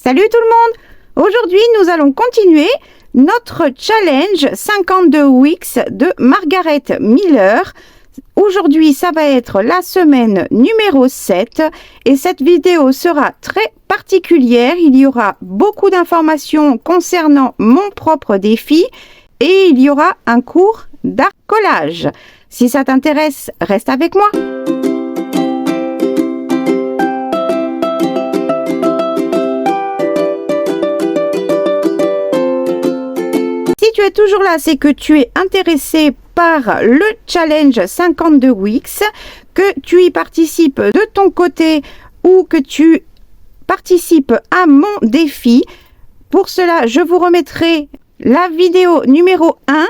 Salut tout le monde! Aujourd'hui, nous allons continuer notre challenge 52 weeks de Margaret Miller. Aujourd'hui, ça va être la semaine numéro 7 et cette vidéo sera très particulière. Il y aura beaucoup d'informations concernant mon propre défi et il y aura un cours d'art collage. Si ça t'intéresse, reste avec moi. Si tu es toujours là, c'est que tu es intéressé par le challenge 52 weeks, que tu y participes de ton côté ou que tu participes à mon défi. Pour cela, je vous remettrai la vidéo numéro 1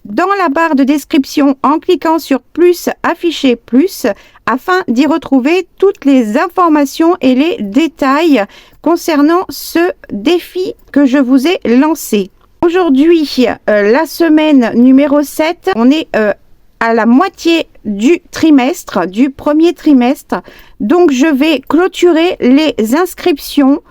dans la barre de description en cliquant sur plus, afficher plus, afin d'y retrouver toutes les informations et les détails concernant ce défi que je vous ai lancé. Aujourd'hui, la semaine numéro 7, on est à la moitié du trimestre, du premier trimestre. Donc, je vais clôturer les inscriptions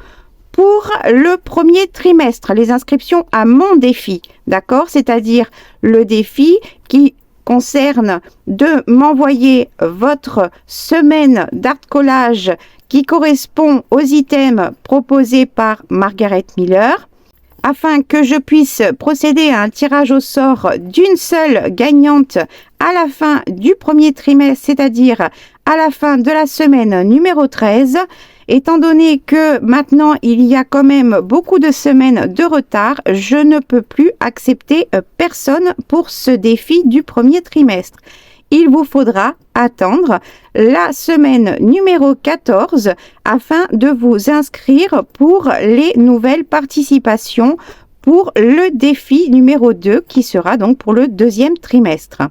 pour le premier trimestre, les inscriptions à mon défi, d'accord? C'est-à-dire le défi qui concerne de m'envoyer votre semaine d'art collage qui correspond aux items proposés par Margaret Miller, afin que je puisse procéder à un tirage au sort d'une seule gagnante à la fin du premier trimestre, c'est-à-dire à la fin de la semaine numéro 13. Étant donné que maintenant il y a quand même beaucoup de semaines de retard, je ne peux plus accepter personne pour ce défi du premier trimestre. Il vous faudra attendre la semaine numéro 14 afin de vous inscrire pour les nouvelles participations pour le défi numéro 2 qui sera donc pour le deuxième trimestre.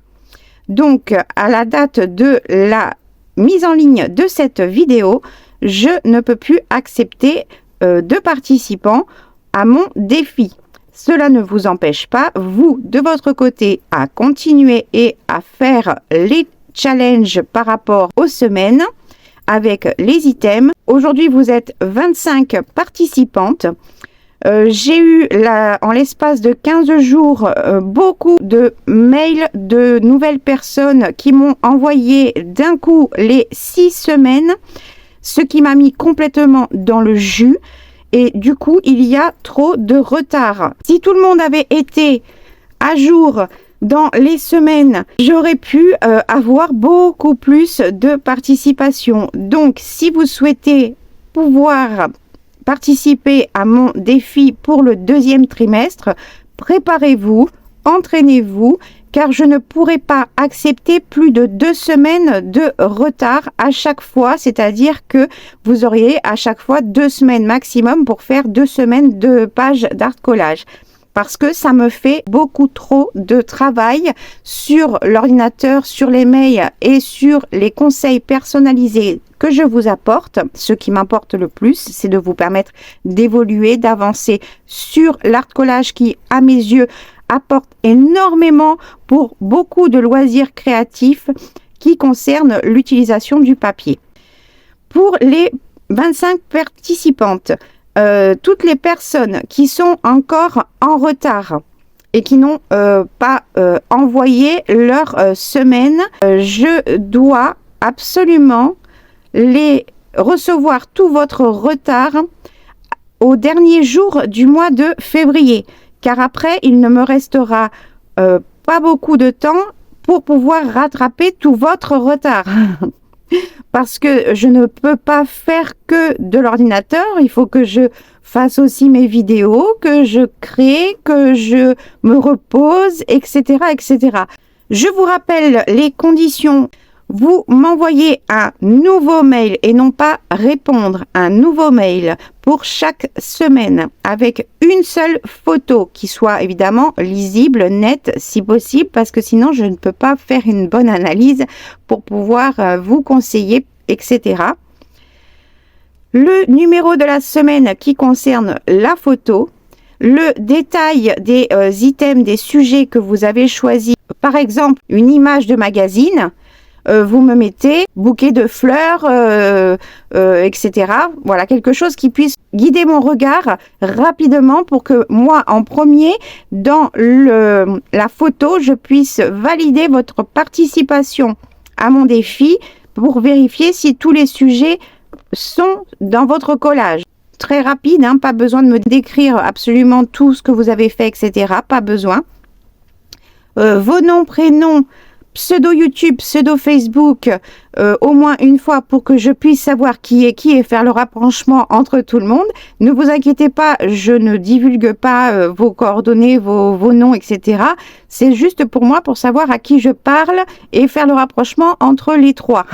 Donc à la date de la mise en ligne de cette vidéo, je ne peux plus accepter de participants à mon défi. Cela ne vous empêche pas, vous, de votre côté, à continuer et à faire les challenges par rapport aux semaines avec les items. Aujourd'hui, vous êtes 25 participantes. J'ai eu, en l'espace de 15 jours, beaucoup de mails de nouvelles personnes qui m'ont envoyé d'un coup les 6 semaines, ce qui m'a mis complètement dans le jus. Et du coup, il y a trop de retard. Si tout le monde avait été à jour dans les semaines, j'aurais pu avoir beaucoup plus de participation. Donc, si vous souhaitez pouvoir participer à mon défi pour le deuxième trimestre, préparez-vous, entraînez-vous, car je ne pourrai pas accepter plus de 2 semaines de retard à chaque fois, c'est-à-dire que vous auriez à chaque fois 2 semaines maximum pour faire 2 semaines de pages d'art collage. Parce que ça me fait beaucoup trop de travail sur l'ordinateur, sur les mails et sur les conseils personnalisés que je vous apporte. Ce qui m'importe le plus, c'est de vous permettre d'évoluer, d'avancer sur l'art collage qui, à mes yeux, apporte énormément pour beaucoup de loisirs créatifs qui concernent l'utilisation du papier. Pour les 25 participantes, toutes les personnes qui sont encore en retard et qui n'ont pas envoyé leur semaine, je dois absolument les recevoir tout votre retard au dernier jour du mois de février. Car après, il ne me restera pas beaucoup de temps pour pouvoir rattraper tout votre retard. Parce que je ne peux pas faire que de l'ordinateur, il faut que je fasse aussi mes vidéos, que je crée, que je me repose, etc., etc. Je vous rappelle les conditions. Vous m'envoyez un nouveau mail et non pas répondre, un nouveau mail pour chaque semaine avec une seule photo qui soit évidemment lisible, nette si possible, parce que sinon je ne peux pas faire une bonne analyse pour pouvoir vous conseiller, etc. Le numéro de la semaine qui concerne la photo, le détail des items, des sujets que vous avez choisis, par exemple une image de magazine, vous me mettez bouquet de fleurs, etc. Voilà, quelque chose qui puisse guider mon regard rapidement pour que moi, en premier, dans la photo, je puisse valider votre participation à mon défi pour vérifier si tous les sujets sont dans votre collage. Très rapide, hein, pas besoin de me décrire absolument tout ce que vous avez fait, etc. Pas besoin. Vos noms, prénoms, pseudo YouTube, pseudo Facebook, au moins une fois pour que je puisse savoir qui est qui et faire le rapprochement entre tout le monde. Ne vous inquiétez pas, je ne divulgue pas vos coordonnées, vos noms, etc. C'est juste pour moi, pour savoir à qui je parle et faire le rapprochement entre les trois.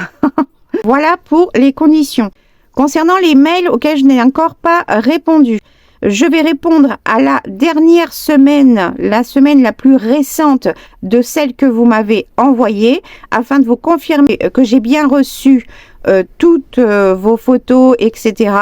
Voilà pour les conditions. Concernant les mails auxquels je n'ai encore pas répondu, je vais répondre à la dernière semaine, la semaine la plus récente de celle que vous m'avez envoyée, afin de vous confirmer que j'ai bien reçu toutes vos photos, etc.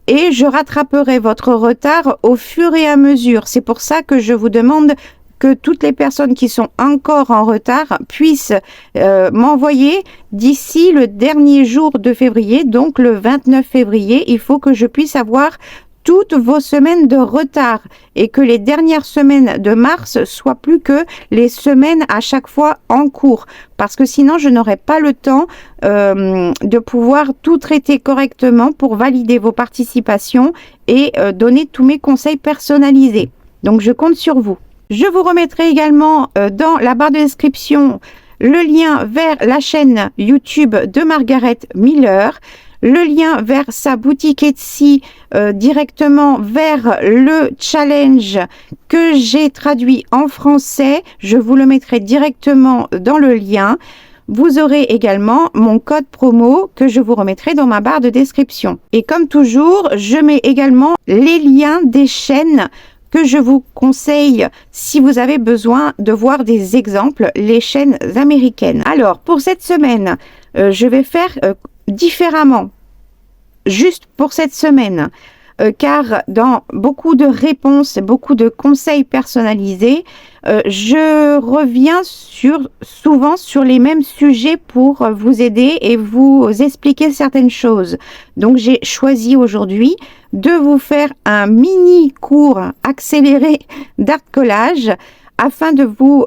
Et je rattraperai votre retard au fur et à mesure. C'est pour ça que je vous demande que toutes les personnes qui sont encore en retard puissent m'envoyer d'ici le dernier jour de février, donc le 29 février. Il faut que je puisse avoir toutes vos semaines de retard et que les dernières semaines de mars soient plus que les semaines à chaque fois en cours, parce que sinon je n'aurai pas le temps de pouvoir tout traiter correctement pour valider vos participations et donner tous mes conseils personnalisés. Donc je compte sur vous. Je vous remettrai également dans la barre de description le lien vers la chaîne YouTube de Margaret Miller, le lien vers sa boutique Etsy, directement vers le challenge que j'ai traduit en français. Je vous le mettrai directement dans le lien. Vous aurez également mon code promo que je vous remettrai dans ma barre de description. Et comme toujours, je mets également les liens des chaînes que je vous conseille si vous avez besoin de voir des exemples, les chaînes américaines. Alors, pour cette semaine, je vais faire différemment, juste pour cette semaine, car dans beaucoup de réponses, beaucoup de conseils personnalisés, je reviens souvent sur les mêmes sujets pour vous aider et vous expliquer certaines choses. Donc j'ai choisi aujourd'hui de vous faire un mini cours accéléré d'art collage afin de vous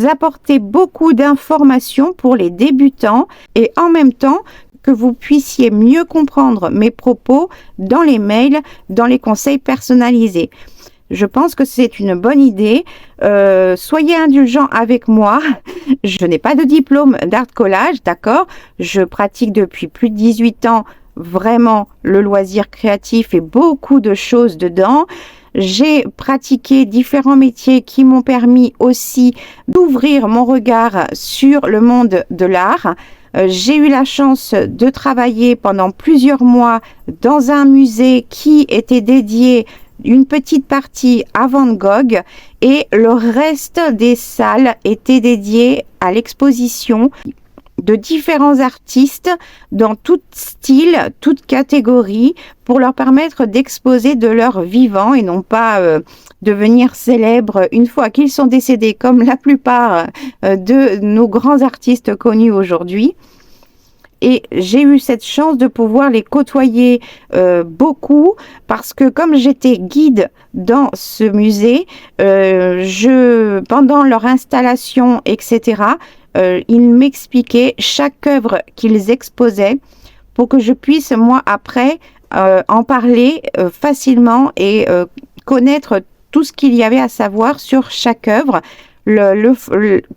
apporter beaucoup d'informations pour les débutants et en même temps que vous puissiez mieux comprendre mes propos dans les mails, dans les conseils personnalisés. Je pense que c'est une bonne idée. Soyez indulgents avec moi. Je n'ai pas de diplôme d'art collage, d'accord? Je pratique depuis plus de 18 ans vraiment le loisir créatif et beaucoup de choses dedans. J'ai pratiqué différents métiers qui m'ont permis aussi d'ouvrir mon regard sur le monde de l'art. J'ai eu la chance de travailler pendant plusieurs mois dans un musée qui était dédié une petite partie à Van Gogh et le reste des salles était dédié à l'exposition de différents artistes dans tout style, toute catégorie, pour leur permettre d'exposer de leur vivant et non pas devenir célèbres une fois qu'ils sont décédés, comme la plupart de nos grands artistes connus aujourd'hui. Et j'ai eu cette chance de pouvoir les côtoyer beaucoup parce que comme j'étais guide dans ce musée, pendant leur installation, etc., ils m'expliquaient chaque œuvre qu'ils exposaient pour que je puisse, moi, après, en parler facilement et connaître tout ce qu'il y avait à savoir sur chaque œuvre.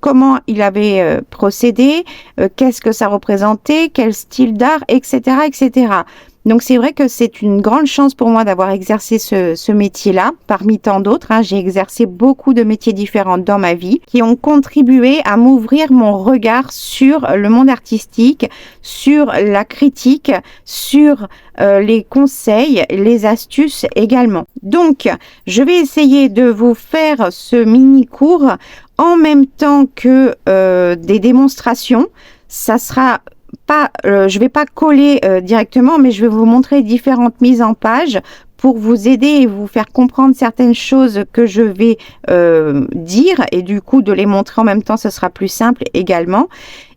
Comment il avait procédé, qu'est-ce que ça représentait, quel style d'art, etc., etc. Donc c'est vrai que c'est une grande chance pour moi d'avoir exercé ce métier-là, parmi tant d'autres. J'ai exercé beaucoup de métiers différents dans ma vie qui ont contribué à m'ouvrir mon regard sur le monde artistique, sur la critique, sur les conseils, les astuces également. Donc, je vais essayer de vous faire ce mini-cours en même temps que des démonstrations. Ça sera pas, je vais pas coller directement, mais je vais vous montrer différentes mises en page pour vous aider et vous faire comprendre certaines choses que je vais dire et du coup de les montrer en même temps, ce sera plus simple également.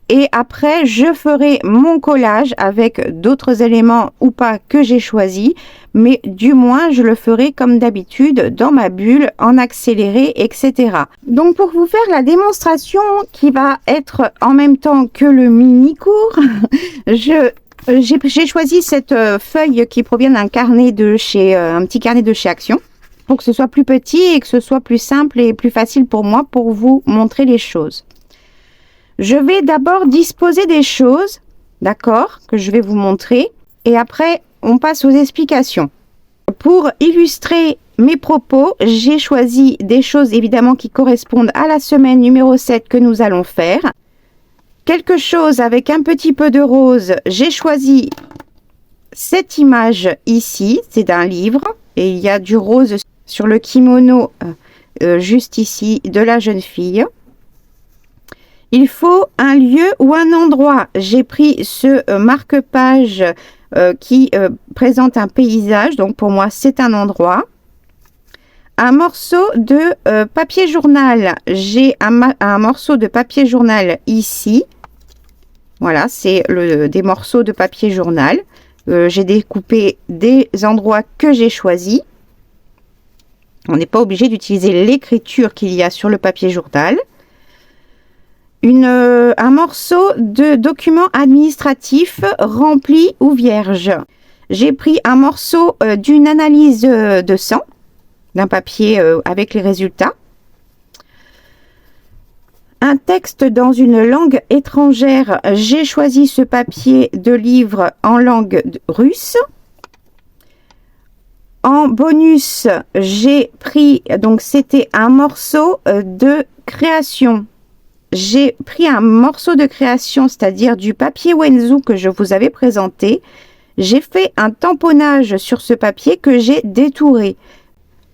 Et après, je ferai mon collage avec d'autres éléments ou pas que j'ai choisi, mais du moins, je le ferai comme d'habitude dans ma bulle, en accéléré, etc. Donc, pour vous faire la démonstration qui va être en même temps que le mini-cours, j'ai choisi cette feuille qui provient d'un carnet de chez, un petit carnet de chez Action, pour que ce soit plus petit et que ce soit plus simple et plus facile pour moi pour vous montrer les choses. Je vais d'abord disposer des choses, d'accord, que je vais vous montrer, et après on passe aux explications. Pour illustrer mes propos, j'ai choisi des choses évidemment qui correspondent à la semaine numéro 7 que nous allons faire. Quelque chose avec un petit peu de rose, j'ai choisi cette image ici, c'est d'un livre, et il y a du rose sur le kimono juste ici de la jeune fille. Il faut un lieu ou un endroit. J'ai pris ce marque-page qui présente un paysage, donc pour moi c'est un endroit. Un morceau de papier journal. J'ai un morceau de papier journal ici. Voilà, c'est des morceaux de papier journal. J'ai découpé des endroits que j'ai choisis. On n'est pas obligé d'utiliser l'écriture qu'il y a sur le papier journal. Un morceau de document administratif rempli ou vierge. J'ai pris un morceau d'une analyse de sang, d'un papier avec les résultats. Un texte dans une langue étrangère. J'ai choisi ce papier de livre en langue russe. En bonus, j'ai pris, donc c'était un morceau de création. J'ai pris un morceau de création, c'est-à-dire du papier Wenzu que je vous avais présenté. J'ai fait un tamponnage sur ce papier que j'ai détouré.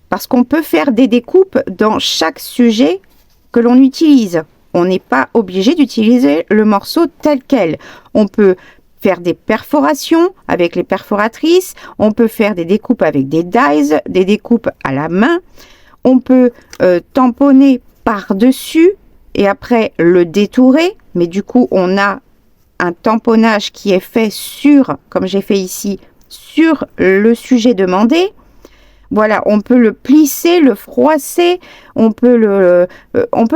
Parce qu'on peut faire des découpes dans chaque sujet que l'on utilise. On n'est pas obligé d'utiliser le morceau tel quel. On peut faire des perforations avec les perforatrices. On peut faire des découpes avec des dies, des découpes à la main. On peut tamponner par-dessus et après le détourer, mais du coup on a un tamponnage qui est fait sur, comme j'ai fait ici, sur le sujet demandé. Voilà, on peut le plisser, le froisser, on peut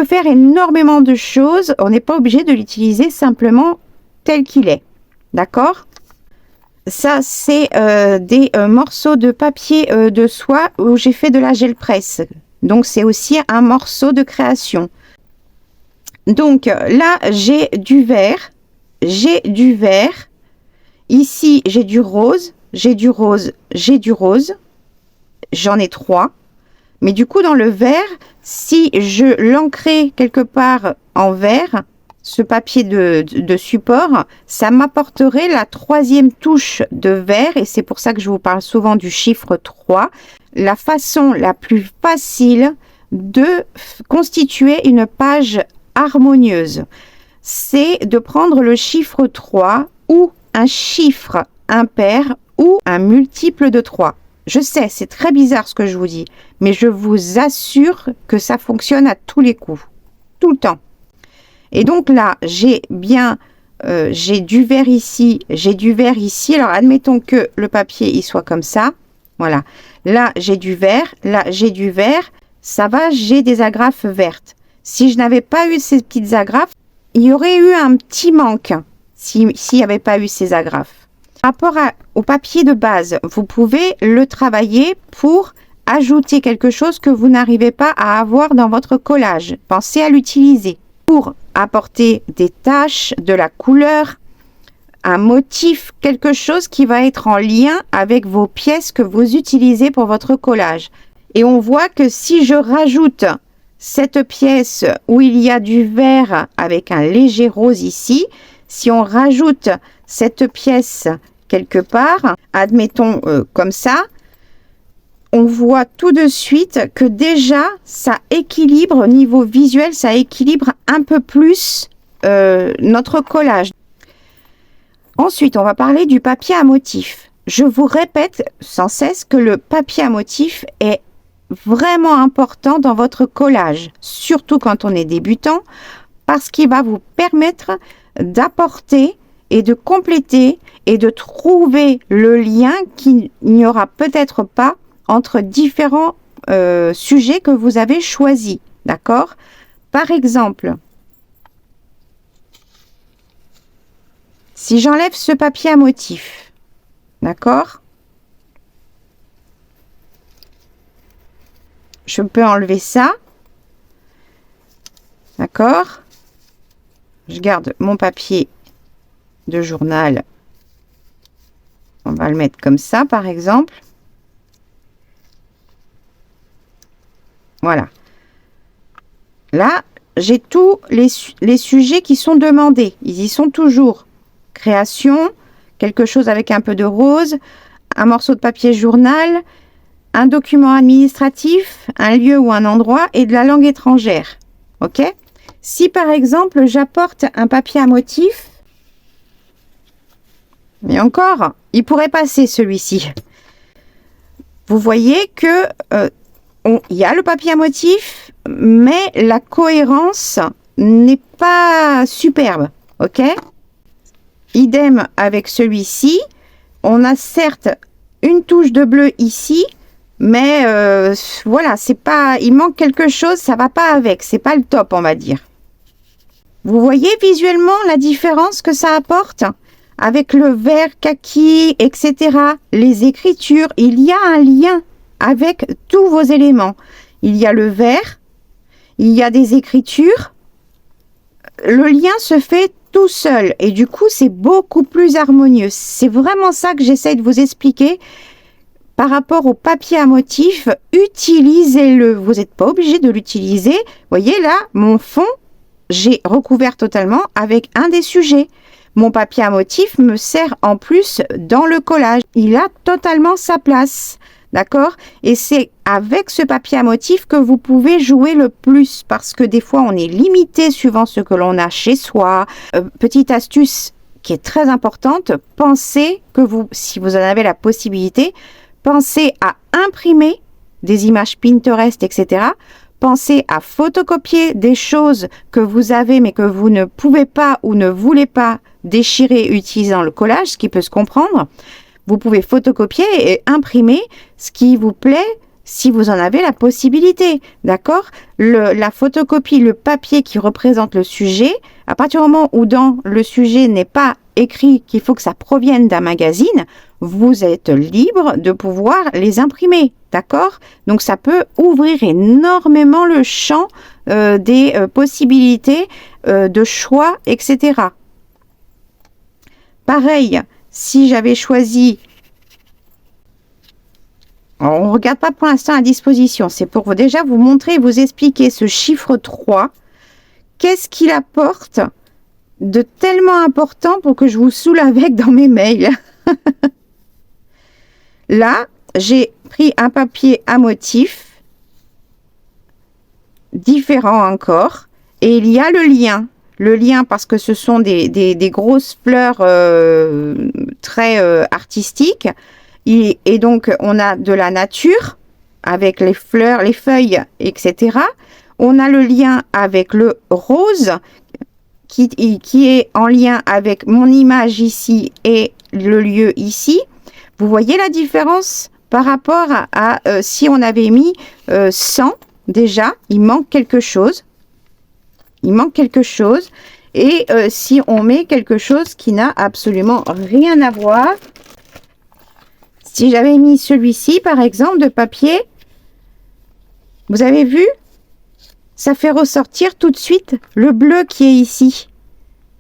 faire énormément de choses. On n'est pas obligé de l'utiliser simplement tel qu'il est, d'accord? Ça, c'est des morceaux de papier de soie où j'ai fait de la gel presse. Donc c'est aussi un morceau de création. Donc là, j'ai du vert, j'ai du vert. Ici, j'ai du rose, j'ai du rose, j'ai du rose. J'en ai 3. Mais du coup, dans le vert, si je l'ancrais quelque part en vert, ce papier de support, ça m'apporterait la 3e touche de vert. Et c'est pour ça que je vous parle souvent du chiffre 3. La façon la plus facile de constituer une page harmonieuse, c'est de prendre le chiffre 3 ou un chiffre impair ou un multiple de 3. Je sais, c'est très bizarre ce que je vous dis, mais je vous assure que ça fonctionne à tous les coups, tout le temps. Et donc là, j'ai du vert ici, j'ai du vert ici. Alors admettons que le papier il soit comme ça, voilà. Là j'ai du vert, là j'ai du vert, ça va, j'ai des agrafes vertes. Si je n'avais pas eu ces petites agrafes, il y aurait eu un petit manque s'il n'y avait pas eu ces agrafes. Par rapport au papier de base, vous pouvez le travailler pour ajouter quelque chose que vous n'arrivez pas à avoir dans votre collage. Pensez à l'utiliser pour apporter des taches, de la couleur, un motif, quelque chose qui va être en lien avec vos pièces que vous utilisez pour votre collage. Et on voit que si je rajoute cette pièce où il y a du vert avec un léger rose ici, si on rajoute cette pièce quelque part, admettons comme ça, on voit tout de suite que déjà ça équilibre au niveau visuel, ça équilibre un peu plus notre collage. Ensuite, on va parler du papier à motif. Je vous répète sans cesse que le papier à motif est vraiment important dans votre collage, surtout quand on est débutant, parce qu'il va vous permettre d'apporter et de compléter et de trouver le lien qu'il n'y aura peut-être pas entre différents sujets que vous avez choisis. D'accord? Par exemple, si j'enlève ce papier à motif, d'accord? Je peux enlever ça. D'accord? Je garde mon papier de journal. On va le mettre comme ça, par exemple. Voilà. Là, j'ai tous les sujets qui sont demandés. Ils y sont toujours. Création, quelque chose avec un peu de rose, un morceau de papier journal, un document administratif, un lieu ou un endroit et de la langue étrangère. OK? Si par exemple, j'apporte un papier à motif, mais encore, il pourrait passer celui-ci. Vous voyez que il y a le papier à motif, mais la cohérence n'est pas superbe. OK? Idem avec celui-ci. On a certes une touche de bleu ici, mais voilà, c'est pas, il manque quelque chose, ça va pas avec, c'est pas le top, on va dire. Vous voyez visuellement la différence que ça apporte avec le vert kaki, etc. Les écritures, il y a un lien avec tous vos éléments. Il y a le vert, il y a des écritures. Le lien se fait tout seul et du coup, c'est beaucoup plus harmonieux. C'est vraiment ça que j'essaie de vous expliquer. Par rapport au papier à motif, utilisez-le. Vous n'êtes pas obligé de l'utiliser. Vous voyez là, mon fond, j'ai recouvert totalement avec un des sujets. Mon papier à motif me sert en plus dans le collage. Il a totalement sa place. D'accord? Et c'est avec ce papier à motif que vous pouvez jouer le plus parce que des fois, on est limité suivant ce que l'on a chez soi. Petite astuce qui est très importante, pensez que vous, si vous en avez la possibilité, pensez à imprimer des images Pinterest, etc. Pensez à photocopier des choses que vous avez mais que vous ne pouvez pas ou ne voulez pas déchirer utilisant le collage, ce qui peut se comprendre. Vous pouvez photocopier et imprimer ce qui vous plaît si vous en avez la possibilité. D'accord? La photocopie, le papier qui représente le sujet, à partir du moment où dans le sujet n'est pas écrit qu'il faut que ça provienne d'un magazine, vous êtes libre de pouvoir les imprimer. D'accord? Donc, ça peut ouvrir énormément le champ des possibilités de choix, etc. Pareil, si j'avais choisi... Alors, on ne regarde pas pour l'instant à disposition. C'est pour vous, déjà vous montrer et vous expliquer ce chiffre 3. Qu'est-ce qu'il apporte de tellement important pour que je vous saoule avec dans mes mails. Là, j'ai pris un papier à motif, différent encore, et il y a le lien. Le lien parce que ce sont des grosses fleurs très artistiques. Et donc, on a de la nature avec les fleurs, les feuilles, etc. On a le lien avec le rose qui est en lien avec mon image ici et le lieu ici. Vous voyez la différence par rapport à si on avait mis 100 déjà, il manque quelque chose. Il manque quelque chose. Et si on met quelque chose qui n'a absolument rien à voir. Si j'avais mis celui-ci, par exemple, de papier, vous avez vu? Ça fait ressortir tout de suite le bleu qui est ici.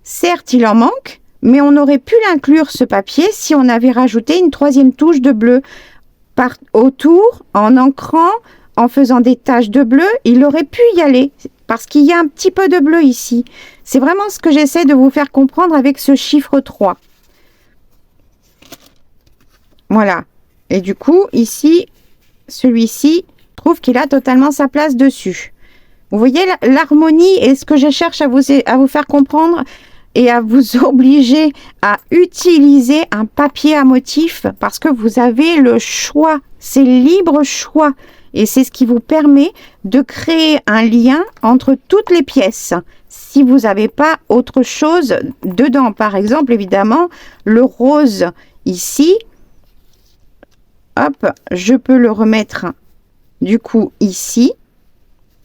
Certes, il en manque, mais on aurait pu l'inclure, ce papier, si on avait rajouté une troisième touche de bleu. Autour, en ancrant, en faisant des taches de bleu, il aurait pu y aller, parce qu'il y a un petit peu de bleu ici. C'est vraiment ce que j'essaie de vous faire comprendre avec ce chiffre 3. Voilà. Et du coup, ici, celui-ci, je trouve qu'il a totalement sa place dessus. Vous voyez l'harmonie et ce que je cherche à vous faire comprendre et à vous obliger à utiliser un papier à motif parce que vous avez le choix. C'est libre choix. et c'est ce qui vous permet de créer un lien entre toutes les pièces. Si vous n'avez pas autre chose dedans, par exemple, évidemment, le rose ici, hop, je peux le remettre du coup ici,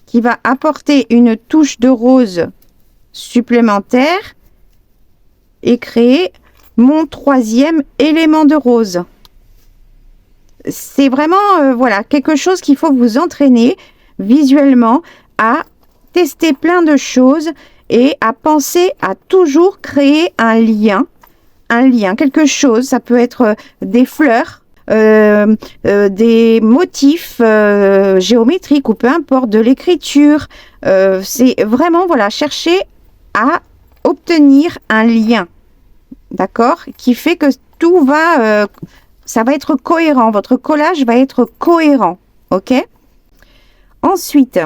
qui va apporter une touche de rose supplémentaire et créer mon troisième élément de rose. C'est vraiment voilà, quelque chose qu'il faut vous entraîner visuellement à tester plein de choses et à penser à toujours créer un lien, quelque chose. Ça peut être des fleurs, des motifs géométriques ou peu importe, de l'écriture. C'est vraiment voilà, chercher à obtenir un lien, d'accord, qui fait que tout va, ça va être cohérent, votre collage va être cohérent, ok. Ensuite,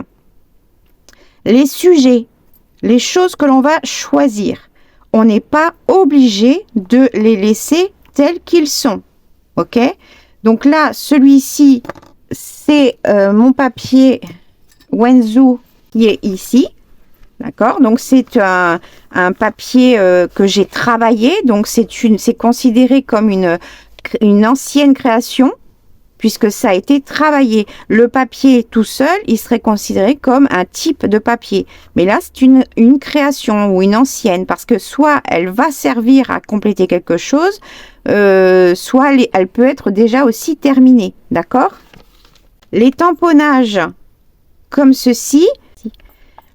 les sujets, les choses que l'on va choisir, on n'est pas obligé de les laisser tels qu'ils sont, ok. Donc là, celui-ci, c'est mon papier Wenzu qui est ici. D'accord, donc c'est un papier que j'ai travaillé, donc c'est considéré comme une ancienne création puisque ça a été travaillé. Le papier tout seul, il serait considéré comme un type de papier, mais là c'est une création ou une ancienne parce que soit elle va servir à compléter quelque chose, soit elle peut être déjà aussi terminée, d'accord. Les tamponnages comme ceci.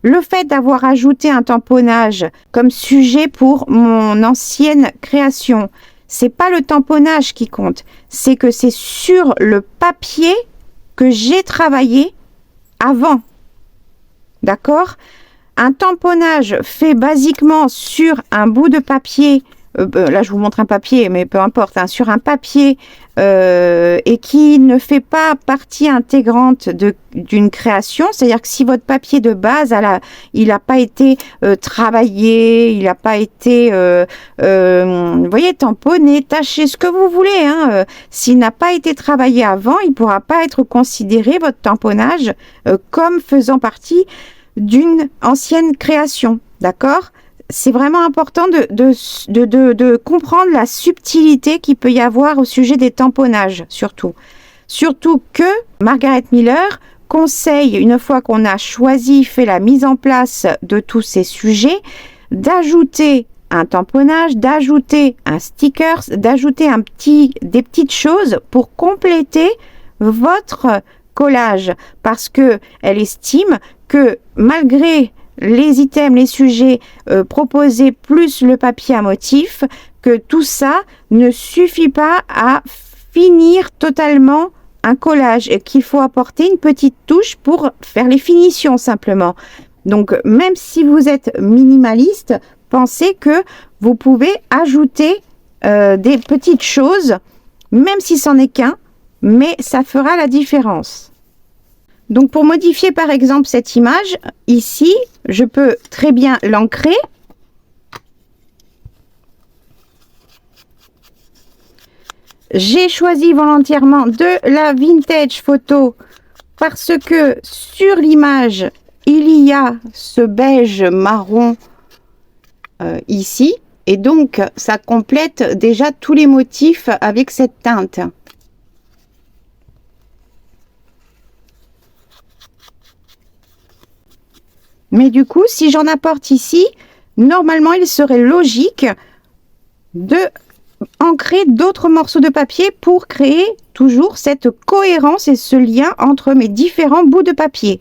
Le fait d'avoir ajouté un tamponnage comme sujet pour mon ancienne création, c'est pas le tamponnage qui compte, c'est que c'est sur le papier que j'ai travaillé avant. D'accord? Un tamponnage fait basiquement sur un bout de papier, là je vous montre un papier, mais peu importe, hein, sur un papier et qui ne fait pas partie intégrante d'une création, c'est-à-dire que si votre papier de base, il n'a pas été travaillé, il n'a pas été, vous voyez, tamponné, taché, ce que vous voulez, hein, s'il n'a pas été travaillé avant, il ne pourra pas être considéré, votre tamponnage, comme faisant partie d'une ancienne création, d'accord? C'est vraiment important de comprendre la subtilité qu'il peut y avoir au sujet des tamponnages, surtout. Surtout que Margaret Miller conseille, une fois qu'on a choisi, fait la mise en place de tous ces sujets, d'ajouter un tamponnage, d'ajouter un sticker, d'ajouter des petites choses pour compléter votre collage, parce que elle estime que malgré les items, les sujets proposés plus le papier à motif, que tout ça ne suffit pas à finir totalement un collage et qu'il faut apporter une petite touche pour faire les finitions simplement. Donc même si vous êtes minimaliste, pensez que vous pouvez ajouter des petites choses, même si c'en est qu'un, mais ça fera la différence. Donc pour modifier par exemple cette image, ici, je peux très bien l'ancrer. J'ai choisi volontairement de la vintage photo parce que sur l'image, il y a ce beige marron ici. Et donc, ça complète déjà tous les motifs avec cette teinte. Mais du coup, si j'en apporte ici, normalement, il serait logique de ancrer d'autres morceaux de papier pour créer toujours cette cohérence et ce lien entre mes différents bouts de papier.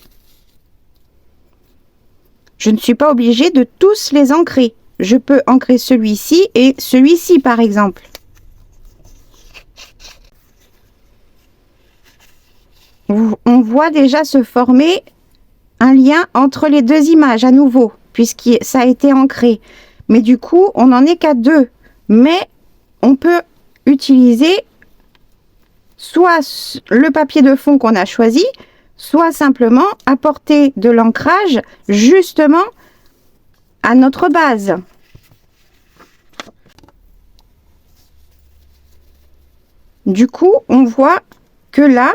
Je ne suis pas obligée de tous les ancrer. Je peux ancrer celui-ci et celui-ci, par exemple. On voit déjà se former un lien entre les deux images à nouveau, puisque ça a été ancré. Mais du coup, on n'en est qu'à deux. Mais on peut utiliser soit le papier de fond qu'on a choisi, soit simplement apporter de l'ancrage justement à notre base. Du coup, on voit que là,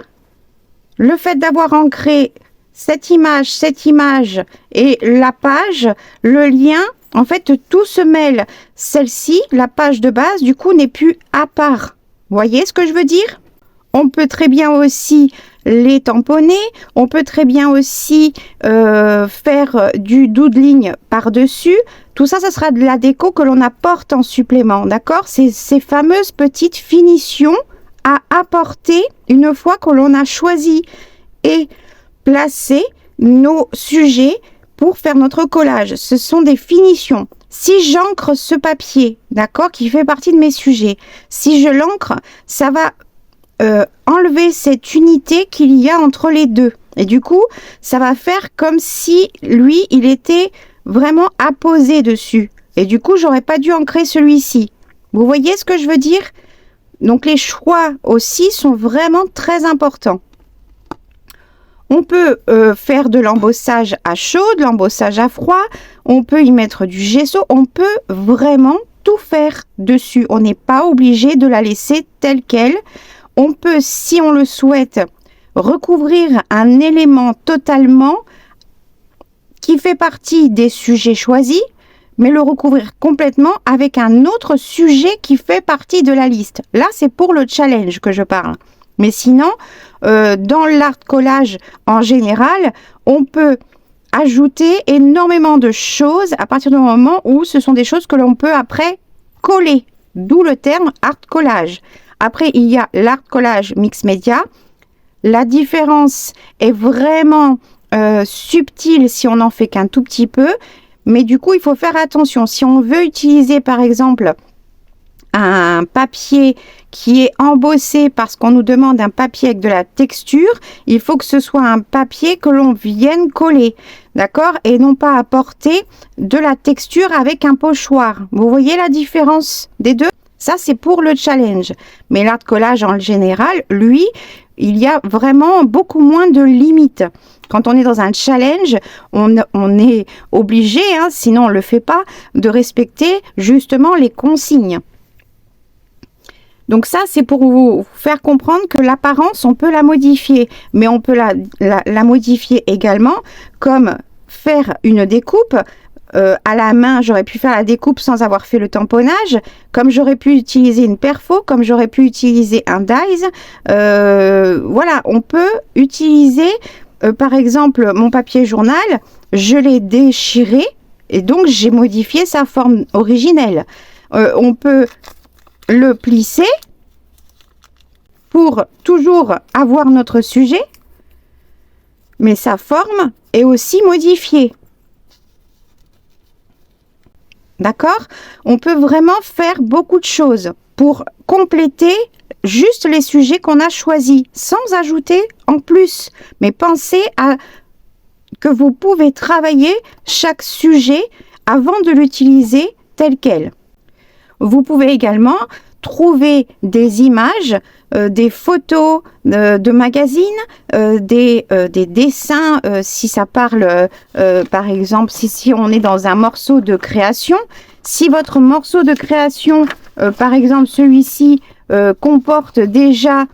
le fait d'avoir ancré cette image et la page, le lien, en fait, tout se mêle. Celle-ci, la page de base, du coup, n'est plus à part. Vous voyez ce que je veux dire? On peut très bien aussi les tamponner. On peut très bien aussi faire du doodling par-dessus. Tout ça, ça sera de la déco que l'on apporte en supplément. D'accord? C'est ces fameuses petites finitions à apporter une fois que l'on a choisi et placé nos sujets pour faire notre collage. Ce sont des finitions. Si j'ancre ce papier, d'accord, qui fait partie de mes sujets, si je l'ancre, ça va enlever cette unité qu'il y a entre les deux. Et du coup, ça va faire comme si lui, il était vraiment apposé dessus. Et du coup, j'aurais pas dû ancrer celui-ci. Vous voyez ce que je veux dire? Donc, les choix aussi sont vraiment très importants. On peut faire de l'embossage à chaud, de l'embossage à froid. On peut y mettre du gesso. On peut vraiment tout faire dessus. On n'est pas obligé de la laisser telle qu'elle. On peut, si on le souhaite, recouvrir un élément totalement qui fait partie des sujets choisis, mais le recouvrir complètement avec un autre sujet qui fait partie de la liste. Là, c'est pour le challenge que je parle. Mais sinon, dans l'art collage en général, on peut ajouter énormément de choses à partir du moment où ce sont des choses que l'on peut après coller. D'où le terme art collage. Après, il y a l'art collage mix média. La différence est vraiment subtile si on n'en fait qu'un tout petit peu. Mais du coup, il faut faire attention. Si on veut utiliser, par exemple, un papier qui est embossé parce qu'on nous demande un papier avec de la texture, il faut que ce soit un papier que l'on vienne coller. D'accord? Et non pas apporter de la texture avec un pochoir. Vous voyez la différence des deux? Ça, c'est pour le challenge. Mais l'art collage en général, lui, il y a vraiment beaucoup moins de limites. Quand on est dans un challenge, on est obligé, hein, sinon on ne le fait pas, de respecter justement les consignes. Donc ça, c'est pour vous faire comprendre que l'apparence, on peut la modifier. Mais on peut la modifier également comme faire une découpe. À la main, j'aurais pu faire la découpe sans avoir fait le tamponnage, comme j'aurais pu utiliser une perfo, comme j'aurais pu utiliser un dies. Voilà, on peut utiliser, par exemple, mon papier journal, je l'ai déchiré et donc j'ai modifié sa forme originelle. On peut le plisser pour toujours avoir notre sujet, mais sa forme est aussi modifiée. D'accord? On peut vraiment faire beaucoup de choses pour compléter juste les sujets qu'on a choisis, sans ajouter en plus. Mais pensez à que vous pouvez travailler chaque sujet avant de l'utiliser tel quel. Vous pouvez également trouver des images, des photos de magazines, des dessins, si ça parle, par exemple, si on est dans un morceau de création. Si votre morceau de création, par exemple celui-ci, comporte déjà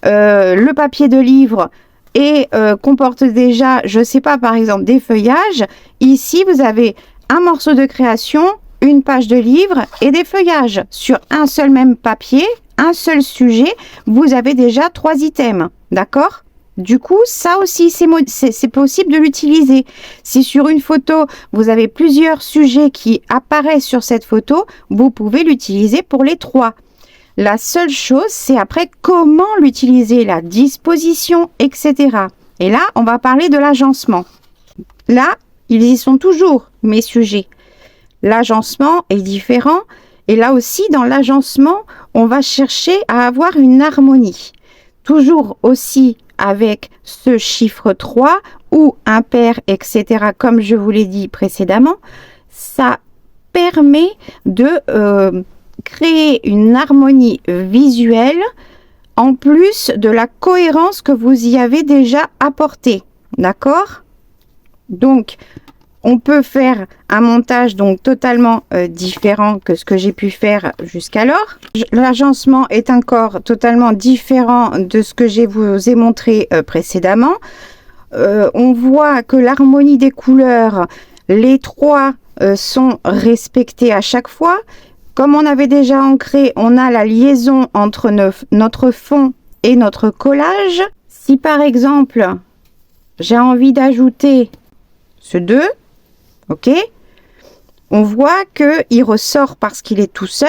le papier de livre et comporte déjà, je ne sais pas, par exemple, des feuillages, ici, vous avez un morceau de création, une page de livre et des feuillages sur un seul même papier, un seul sujet, vous avez déjà 3 items, d'accord? Du coup, ça aussi, c'est possible de l'utiliser. Si sur une photo, vous avez plusieurs sujets qui apparaissent sur cette photo, vous pouvez l'utiliser pour les 3. La seule chose, c'est après comment l'utiliser, la disposition, etc. Et là, on va parler de l'agencement. Là, ils y sont toujours, mes sujets. L'agencement est différent et là aussi dans l'agencement on va chercher à avoir une harmonie, toujours aussi avec ce chiffre 3 ou impair, etc. Comme je vous l'ai dit précédemment, ça permet de créer une harmonie visuelle en plus de la cohérence que vous y avez déjà apportée, d'accord? Donc On peut faire un montage donc totalement différent que ce que j'ai pu faire jusqu'alors. L'agencement est encore totalement différent de ce que je vous ai montré précédemment. On voit que l'harmonie des couleurs, les trois sont respectés à chaque fois. Comme on avait déjà ancré, on a la liaison entre notre fond et notre collage. Si par exemple, j'ai envie d'ajouter ce 2, ok, on voit qu'il ressort parce qu'il est tout seul.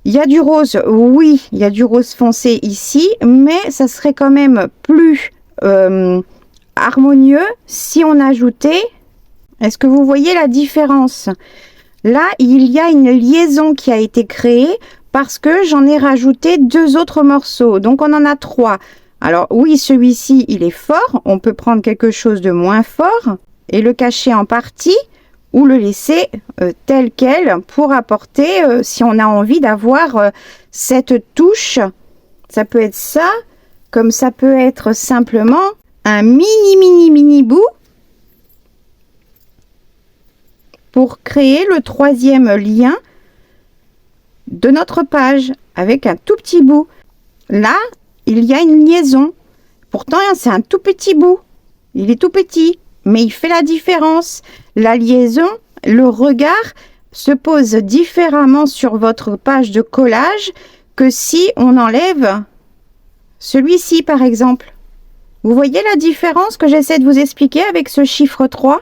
Il y a du rose, oui, il y a du rose foncé ici, mais ça serait quand même plus harmonieux si on ajoutait. Est-ce que vous voyez la différence? Là, il y a une liaison qui a été créée parce que j'en ai rajouté 2 autres morceaux. Donc, on en a 3. Alors, oui, celui-ci, il est fort. On peut prendre quelque chose de moins fort et le cacher en partie ou le laisser tel quel pour apporter, si on a envie d'avoir cette touche. Ça peut être ça, comme ça peut être simplement un mini bout pour créer le 3e lien de notre page avec un tout petit bout. Là, il y a une liaison. Pourtant, c'est un tout petit bout. Il est tout petit, mais il fait la différence. La liaison, le regard se pose différemment sur votre page de collage que si on enlève celui-ci, par exemple. Vous voyez la différence que j'essaie de vous expliquer avec ce chiffre 3?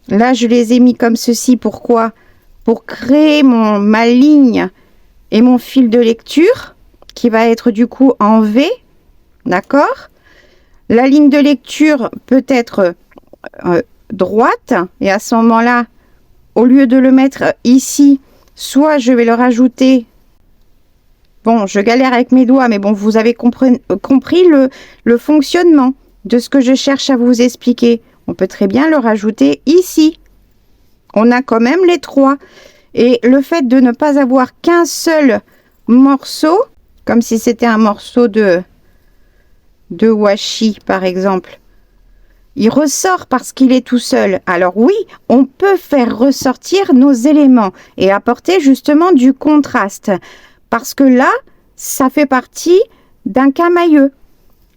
Là, je les ai mis comme ceci. Pourquoi? Pour créer ma ligne et mon fil de lecture qui va être du coup en V. D'accord? La ligne de lecture peut être droite. Et à ce moment-là, au lieu de le mettre ici, soit je vais le rajouter. Bon, je galère avec mes doigts, mais bon, vous avez compris le fonctionnement de ce que je cherche à vous expliquer. On peut très bien le rajouter ici. On a quand même les 3. Et le fait de ne pas avoir qu'un seul morceau, comme si c'était un morceau de washi, par exemple, il ressort parce qu'il est tout seul. Alors oui, on peut faire ressortir nos éléments et apporter justement du contraste. Parce que là, ça fait partie d'un camailleux.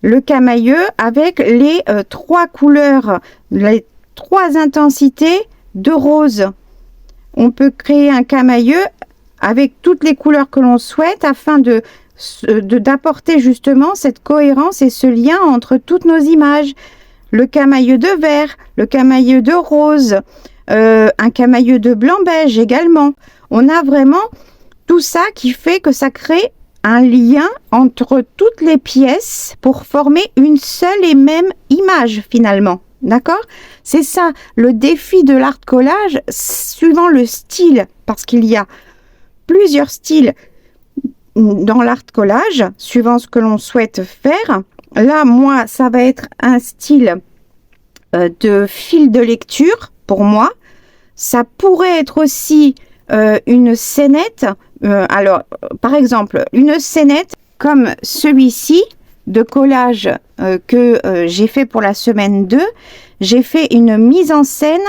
Le camailleux avec les 3 couleurs, les 3 intensités de rose. On peut créer un camailleux avec toutes les couleurs que l'on souhaite afin d'apporter justement cette cohérence et ce lien entre toutes nos images. Le camailleux de vert, le camailleux de rose, un camailleux de blanc-beige également. On a vraiment tout ça qui fait que ça crée un lien entre toutes les pièces pour former une seule et même image finalement. D'accord? C'est ça le défi de l'art collage suivant le style, parce qu'il y a plusieurs styles dans l'art collage suivant ce que l'on souhaite faire. Là, moi, ça va être un style de fil de lecture pour moi. Ça pourrait être aussi une scénette. Alors, par exemple, une scénette comme celui-ci de collage que j'ai fait pour la semaine 2. J'ai fait une mise en scène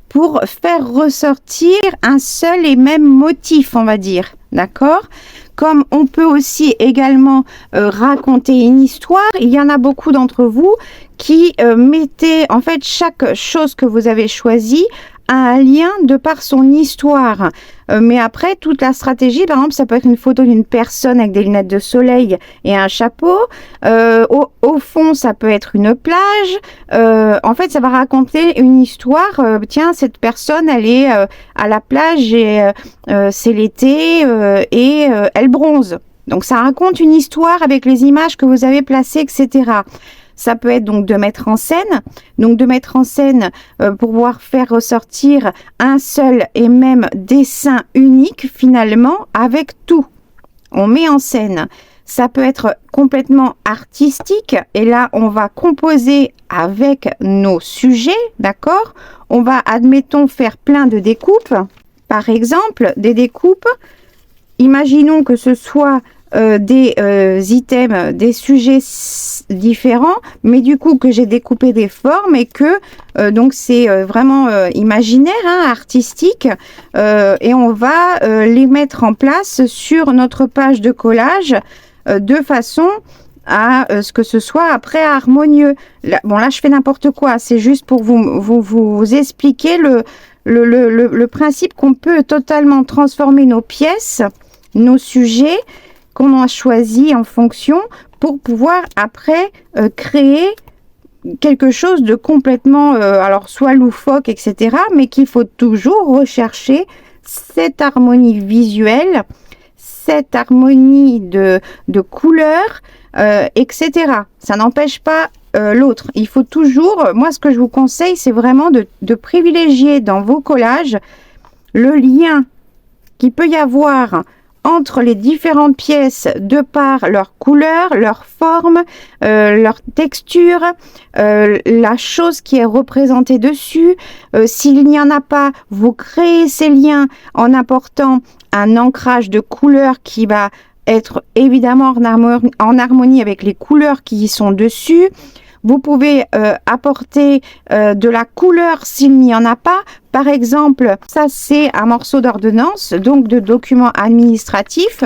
pour faire ressortir un seul et même motif, on va dire. D'accord? Comme on peut aussi également raconter une histoire, il y en a beaucoup d'entre vous qui mettez, en fait, chaque chose que vous avez choisie a un lien de par son histoire. Mais après, toute la stratégie, par exemple, ça peut être une photo d'une personne avec des lunettes de soleil et un chapeau. Au fond, ça peut être une plage. En fait, ça va raconter une histoire. Tiens, cette personne, elle est à la plage et c'est l'été et elle bronze. Donc, ça raconte une histoire avec les images que vous avez placées, etc. Ça peut être donc de mettre en scène, pour pouvoir faire ressortir un seul et même dessin unique finalement avec tout. On met en scène. Ça peut être complètement artistique et là on va composer avec nos sujets, d'accord? On va, admettons, faire plein de découpes. Par exemple, des découpes, imaginons que ce soit des items, des sujets différents, mais du coup que j'ai découpé des formes et que donc c'est vraiment imaginaire, hein, artistique, et on va les mettre en place sur notre page de collage de façon à ce que ce soit après harmonieux. Là, bon, là je fais n'importe quoi, c'est juste pour vous expliquer le principe qu'on peut totalement transformer nos pièces, nos sujets qu'on a choisi en fonction pour pouvoir après créer quelque chose de complètement, alors soit loufoque, etc., mais qu'il faut toujours rechercher cette harmonie visuelle, cette harmonie de couleurs, etc. Ça n'empêche pas l'autre. Il faut toujours, moi ce que je vous conseille, c'est vraiment de privilégier dans vos collages le lien qu'il peut y avoir entre les différentes pièces de par leur couleur, leur forme, leur texture, la chose qui est représentée dessus. S'il n'y en a pas, vous créez ces liens en apportant un ancrage de couleurs qui va être évidemment en harmonie avec les couleurs qui y sont dessus. Vous pouvez apporter de la couleur s'il n'y en a pas. Par exemple, ça c'est un morceau d'ordonnance, donc de document administratif.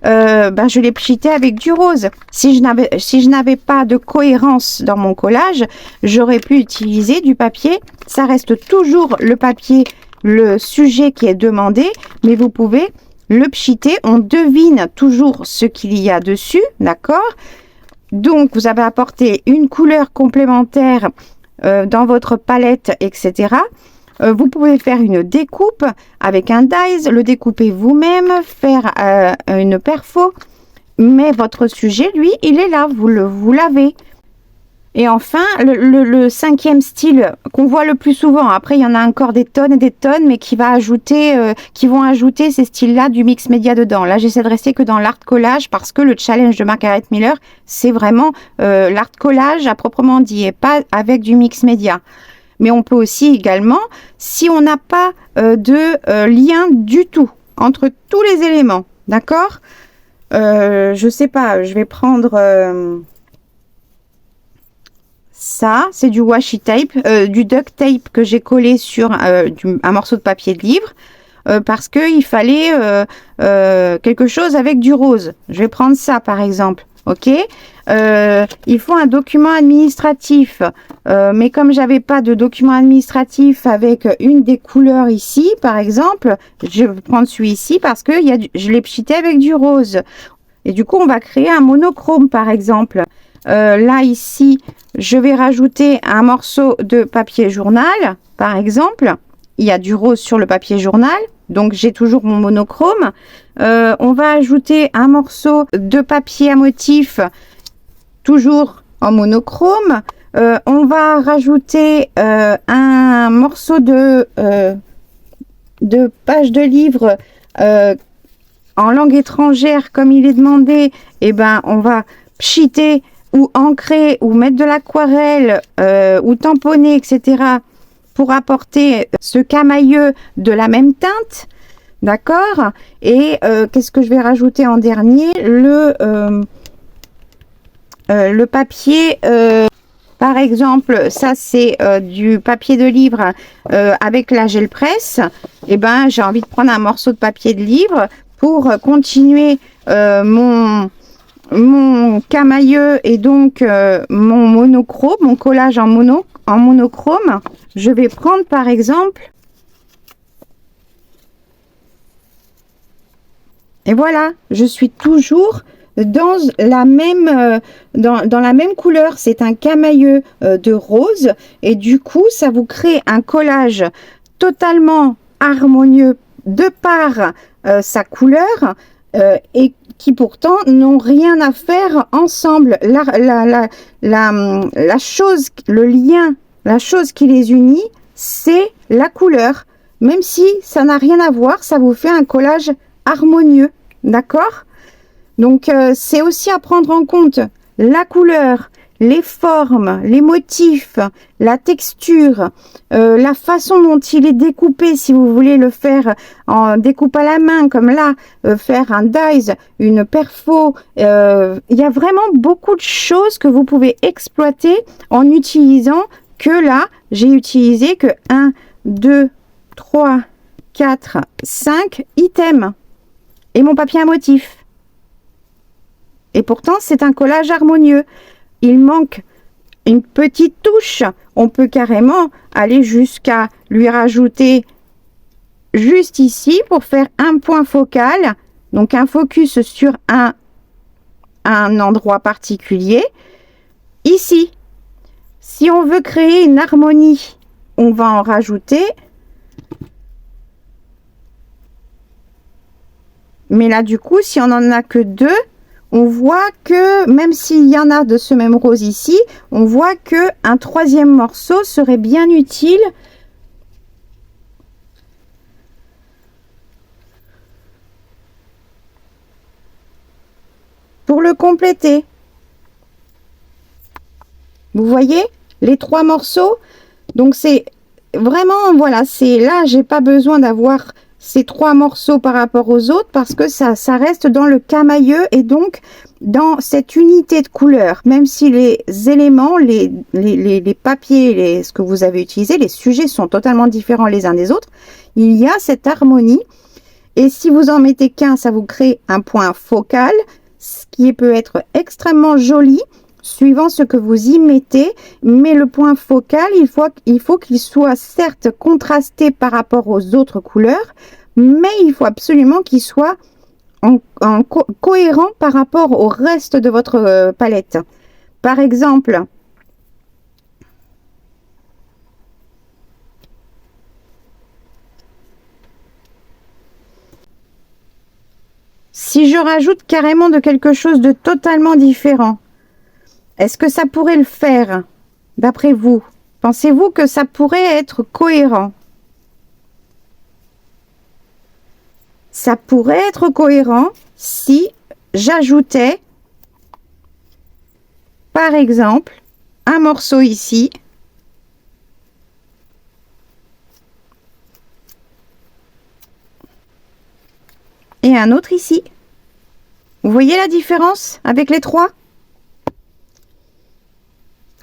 Je l'ai pchité avec du rose. Si je n'avais pas de cohérence dans mon collage, j'aurais pu utiliser du papier. Ça reste toujours le papier, le sujet qui est demandé, mais vous pouvez le pchiter. On devine toujours ce qu'il y a dessus, d'accord ? Donc, vous avez apporté une couleur complémentaire dans votre palette, etc. Vous pouvez faire une découpe avec un dies, le découper vous-même, faire une perfo. Mais votre sujet, lui, il est là, vous l'avez. Et enfin, le cinquième style qu'on voit le plus souvent, après il y en a encore des tonnes et des tonnes, mais qui vont ajouter ces styles-là du mix média dedans. Là, j'essaie de rester que dans l'art collage parce que le challenge de Margaret Miller, c'est vraiment l'art collage à proprement dit et pas avec du mix média. Mais on peut aussi également, si on n'a pas de lien du tout entre tous les éléments, d'accord ? Je sais pas, je vais prendre... ça, c'est du washi tape, du duct tape que j'ai collé sur un morceau de papier de livre parce qu'il fallait quelque chose avec du rose. Je vais prendre ça par exemple, ok. Il faut un document administratif, mais comme j'avais pas de document administratif avec une des couleurs ici, par exemple, je vais prendre celui-ci parce que je l'ai pchité avec du rose. Et du coup, on va créer un monochrome par exemple. Là ici je vais rajouter un morceau de papier journal par exemple, il y a du rose sur le papier journal, donc j'ai toujours mon monochrome. On va ajouter un morceau de papier à motif toujours en monochrome. On va rajouter un morceau de page de livre en langue étrangère comme il est demandé. Et ben on va pchiter ou ancrer, ou mettre de l'aquarelle, ou tamponner, etc. pour apporter ce camailleux de la même teinte, d'accord. Et qu'est-ce que je vais rajouter en dernier? Le papier, par exemple, ça c'est du papier de livre avec la gel presse. Et ben j'ai envie de prendre un morceau de papier de livre pour continuer mon camailleux et donc mon monochrome, mon collage en monochrome. Je vais prendre par exemple, et voilà, je suis toujours dans la même dans la même couleur. C'est un camailleux de rose et du coup ça vous crée un collage totalement harmonieux de par sa couleur et qui pourtant n'ont rien à faire ensemble. La chose, le lien, la chose qui les unit, c'est la couleur. Même si ça n'a rien à voir, ça vous fait un collage harmonieux, d'accord? Donc c'est aussi à prendre en compte la couleur les formes, les motifs, la texture, la façon dont il est découpé, si vous voulez le faire en découpe à la main, comme là, faire un dies, une perfo, il y a vraiment beaucoup de choses que vous pouvez exploiter en utilisant que là, j'ai utilisé que 1, 2, 3, 4, 5 items et mon papier à motif. Et pourtant, c'est un collage harmonieux. Il manque une petite touche. On peut carrément aller jusqu'à lui rajouter juste ici pour faire un point focal. Donc, un focus sur un endroit particulier. Ici, si on veut créer une harmonie, on va en rajouter. Mais là, du coup, si on n'en a que 2, on voit que même s'il y en a de ce même rose ici, on voit que un 3e morceau serait bien utile pour le compléter. Vous voyez les 3 morceaux? Donc c'est vraiment, voilà, c'est là, j'ai pas besoin d'avoir ces 3 morceaux par rapport aux autres parce que ça reste dans le camailleux et donc dans cette unité de couleur, même si les éléments, les papiers, ce que vous avez utilisé, les sujets sont totalement différents les uns des autres, il y a cette harmonie. Et si vous en mettez qu'un, ça vous crée un point focal, ce qui peut être extrêmement joli suivant ce que vous y mettez, mais le point focal, il faut qu'il soit certes contrasté par rapport aux autres couleurs, mais il faut absolument qu'il soit cohérent par rapport au reste de votre palette. Par exemple, si je rajoute carrément de quelque chose de totalement différent, est-ce que ça pourrait le faire, d'après vous? Pensez-vous que ça pourrait être cohérent? Ça pourrait être cohérent si j'ajoutais, par exemple, un morceau ici, et un autre ici. Vous voyez la différence avec les 3?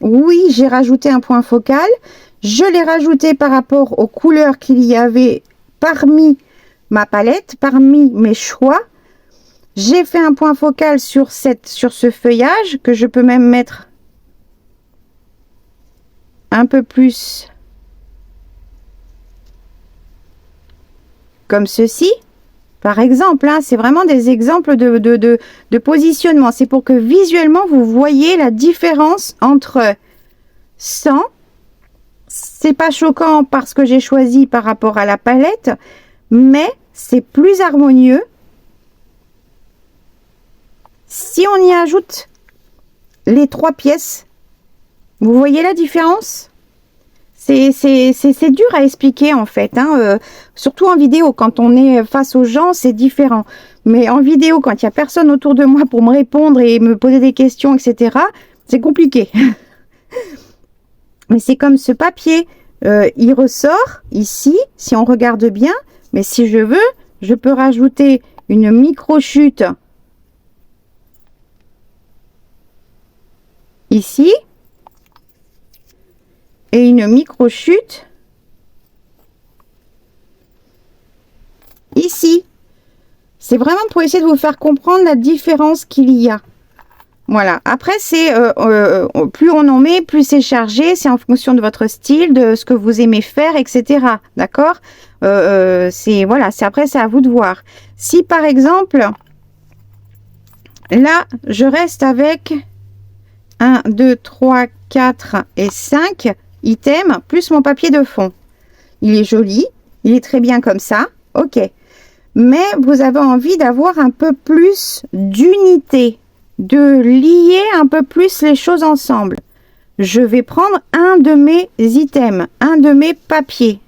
Oui, j'ai rajouté un point focal. Je l'ai rajouté par rapport aux couleurs qu'il y avait parmi ma palette, parmi mes choix. J'ai fait un point focal sur ce feuillage que je peux même mettre un peu plus comme ceci. Par exemple, hein, c'est vraiment des exemples de positionnement. C'est pour que visuellement, vous voyez la différence entre 100. C'est pas choquant parce que j'ai choisi par rapport à la palette, mais c'est plus harmonieux. Si on y ajoute les 3 pièces, vous voyez la différence? C'est dur à expliquer en fait, hein. Surtout en vidéo, quand on est face aux gens, c'est différent. Mais en vidéo, quand il n'y a personne autour de moi pour me répondre et me poser des questions, etc., c'est compliqué. Mais c'est comme ce papier, il ressort ici, si on regarde bien, mais si je veux, je peux rajouter une micro-chute ici. Et une micro-chute ici. C'est vraiment pour essayer de vous faire comprendre la différence qu'il y a. Voilà. Après, c'est plus on en met, plus c'est chargé. C'est en fonction de votre style, de ce que vous aimez faire, etc. D'accord? C'est voilà. C'est après, c'est à vous de voir. Si par exemple, là, je reste avec 1, 2, 3, 4 et 5 items plus mon papier de fond. Il est joli, il est très bien comme ça, ok. Mais vous avez envie d'avoir un peu plus d'unité, de lier un peu plus les choses ensemble. Je vais prendre un de mes items, un de mes papiers.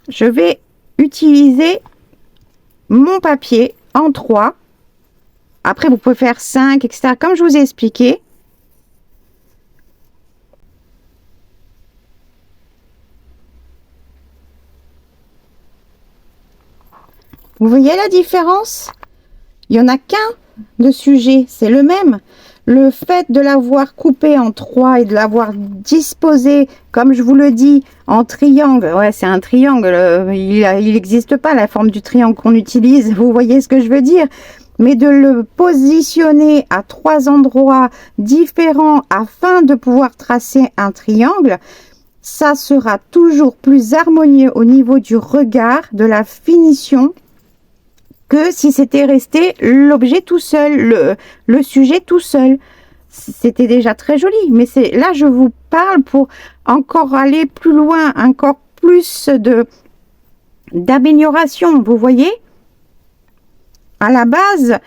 Je vais utiliser mon papier en 3. Après, vous pouvez faire 5, etc. Comme je vous ai expliqué. Vous voyez la différence? Il n'y en a qu'un de sujet, c'est le même. Le fait de l'avoir coupé en 3 et de l'avoir disposé, comme je vous le dis, en triangle. Ouais, c'est un triangle. Il n'existe pas la forme du triangle qu'on utilise. Vous voyez ce que je veux dire? Mais de le positionner à 3 endroits différents afin de pouvoir tracer un triangle, ça sera toujours plus harmonieux au niveau du regard, de la finition, que si c'était resté l'objet tout seul, le sujet tout seul. C'était déjà très joli, mais c'est là je vous parle pour encore aller plus loin, encore plus d'amélioration. Vous voyez, à la base,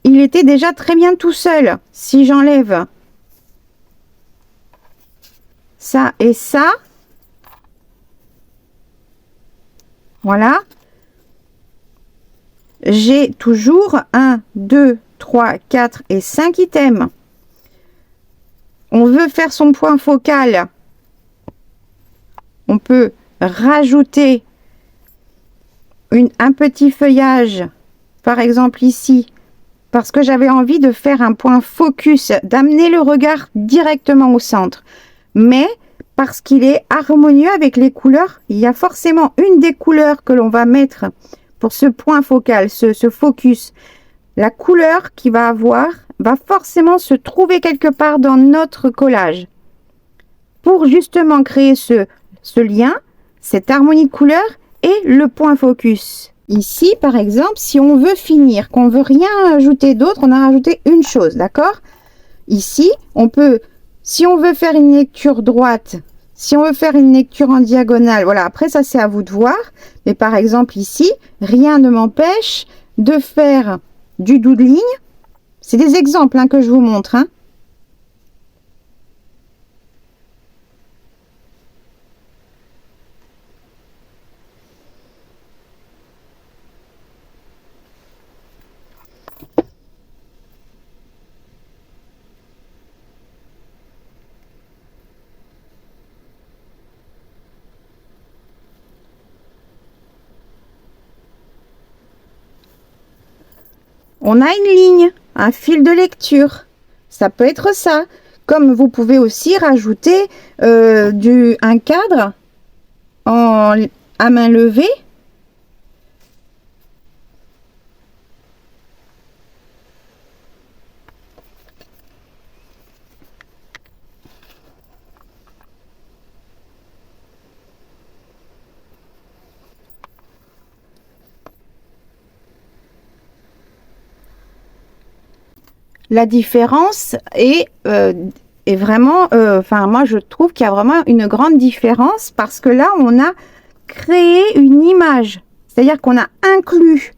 il était déjà très bien tout seul. Si j'enlève ça et ça, voilà. J'ai toujours 1, 2, 3, 4 et 5 items. On veut faire son point focal. On peut rajouter un petit feuillage, par exemple ici, parce que j'avais envie de faire un point focus, d'amener le regard directement au centre. Mais parce qu'il est harmonieux avec les couleurs, il y a forcément une des couleurs que l'on va mettre pour ce point focal, ce focus. La couleur qu'il va avoir va forcément se trouver quelque part dans notre collage. Pour justement créer ce lien, cette harmonie de couleurs et le point focus. Ici, par exemple, si on veut finir, qu'on veut rien ajouter d'autre, on a rajouté une chose, d'accord? Ici, on peut, si on veut faire une lecture droite, si on veut faire une lecture en diagonale, voilà, après ça c'est à vous de voir. Mais par exemple ici, rien ne m'empêche de faire du doodling. C'est des exemples que je vous montre. On a une ligne, un fil de lecture. Ça peut être ça. Comme vous pouvez aussi rajouter un cadre à main levée. La différence est vraiment, enfin moi je trouve qu'il y a vraiment une grande différence parce que là on a créé une image, c'est-à-dire qu'on a inclus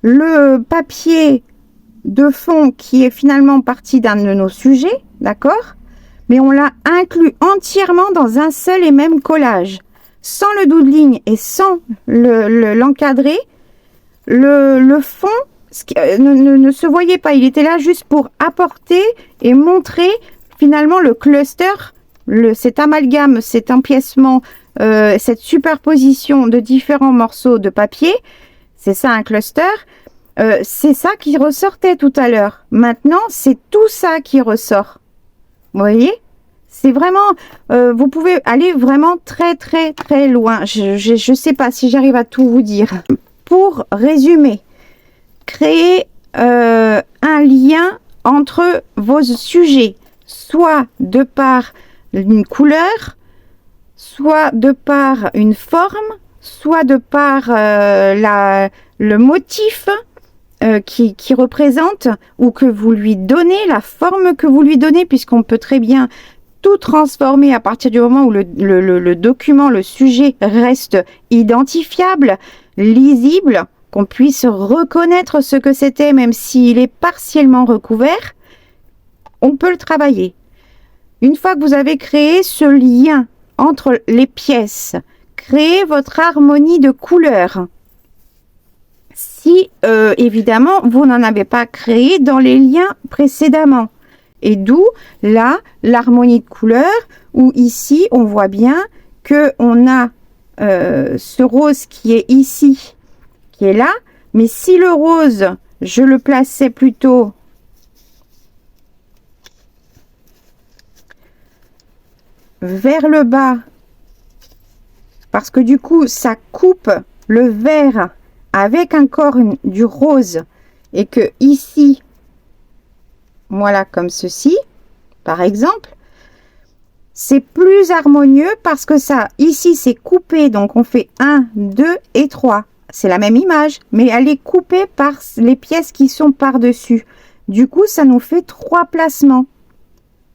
le papier de fond qui est finalement partie d'un de nos sujets, d'accord, mais on l'a inclus entièrement dans un seul et même collage, sans le doodling et sans l'encadrer, le fond ne se voyait pas. Il était là juste pour apporter et montrer finalement le cluster, cet amalgame, cet empiècement, cette superposition de différents morceaux de papier. C'est ça un cluster. C'est ça qui ressortait tout à l'heure. Maintenant, c'est tout ça qui ressort. Vous voyez? C'est vraiment, vous pouvez aller vraiment très très très loin. Je sais pas si j'arrive à tout vous dire. Pour résumer, créer un lien entre vos sujets, soit de par une couleur, soit de par une forme, soit de par le motif qui représente ou que vous lui donnez, la forme que vous lui donnez, puisqu'on peut très bien tout transformer à partir du moment où le document, le sujet reste identifiable, lisible, qu'on puisse reconnaître ce que c'était, même s'il est partiellement recouvert, on peut le travailler. Une fois que vous avez créé ce lien entre les pièces, créez votre harmonie de couleurs. si évidemment vous n'en avez pas créé dans les liens précédemment. Et d'où là l'harmonie de couleurs, où ici on voit bien que on a ce rose qui est ici, qui est là, mais si le rose je le plaçais plutôt vers le bas, parce que du coup ça coupe le vert avec encore du rose, et que ici, voilà, comme ceci par exemple, c'est plus harmonieux parce que ça ici c'est coupé, donc on fait 1 2 et 3, c'est la même image mais elle est coupée par les pièces qui sont par dessus, du coup ça nous fait 3 placements,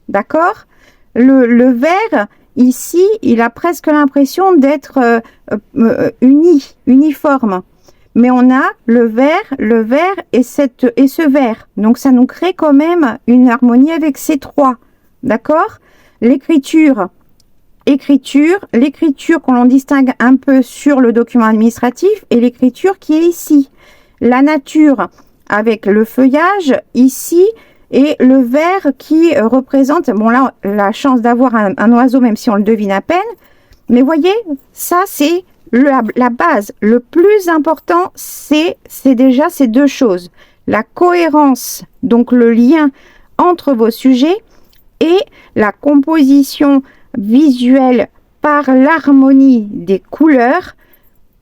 d'accord. Le vert ici il a presque l'impression d'être uniforme, mais on a le vert et ce vert, donc ça nous crée quand même une harmonie avec ces trois, d'accord. L'écriture qu'on l'on distingue un peu sur le document administratif, et l'écriture qui est ici, la nature avec le feuillage ici, et le vert qui représente, bon là la chance d'avoir un oiseau même si on le devine à peine, mais voyez, ça c'est la base. Le plus important c'est déjà ces deux choses, la cohérence, donc le lien entre vos sujets, et la composition visuelle par l'harmonie des couleurs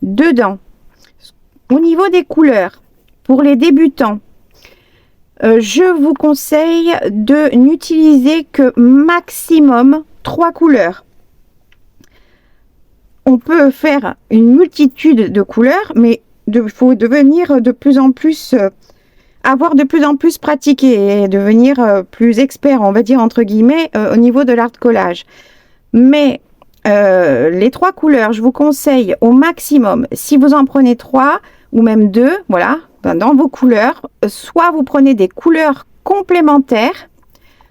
dedans. Au niveau des couleurs, pour les débutants, je vous conseille de n'utiliser que maximum 3 couleurs. On peut faire une multitude de couleurs, mais il faut devenir de plus en plus avoir de plus en plus pratiqué et devenir plus expert, on va dire entre guillemets, au niveau de l'art de collage. Mais les 3 couleurs, je vous conseille au maximum, si vous en prenez 3 ou même 2, voilà, dans vos couleurs, soit vous prenez des couleurs complémentaires,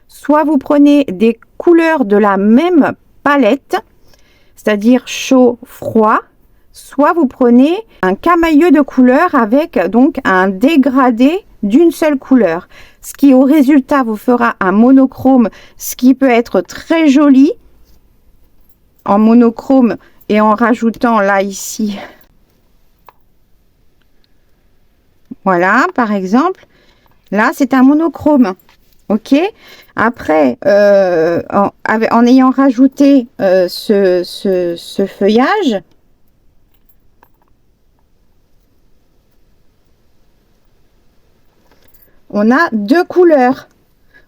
soit vous prenez des couleurs de la même palette, c'est-à-dire chaud, froid, soit vous prenez un camailleux de couleurs avec donc un dégradé d'une seule couleur, ce qui au résultat vous fera un monochrome, ce qui peut être très joli en monochrome, et en rajoutant là ici, voilà par exemple, là c'est un monochrome, ok. Après en ayant rajouté ce feuillage, on a 2 couleurs,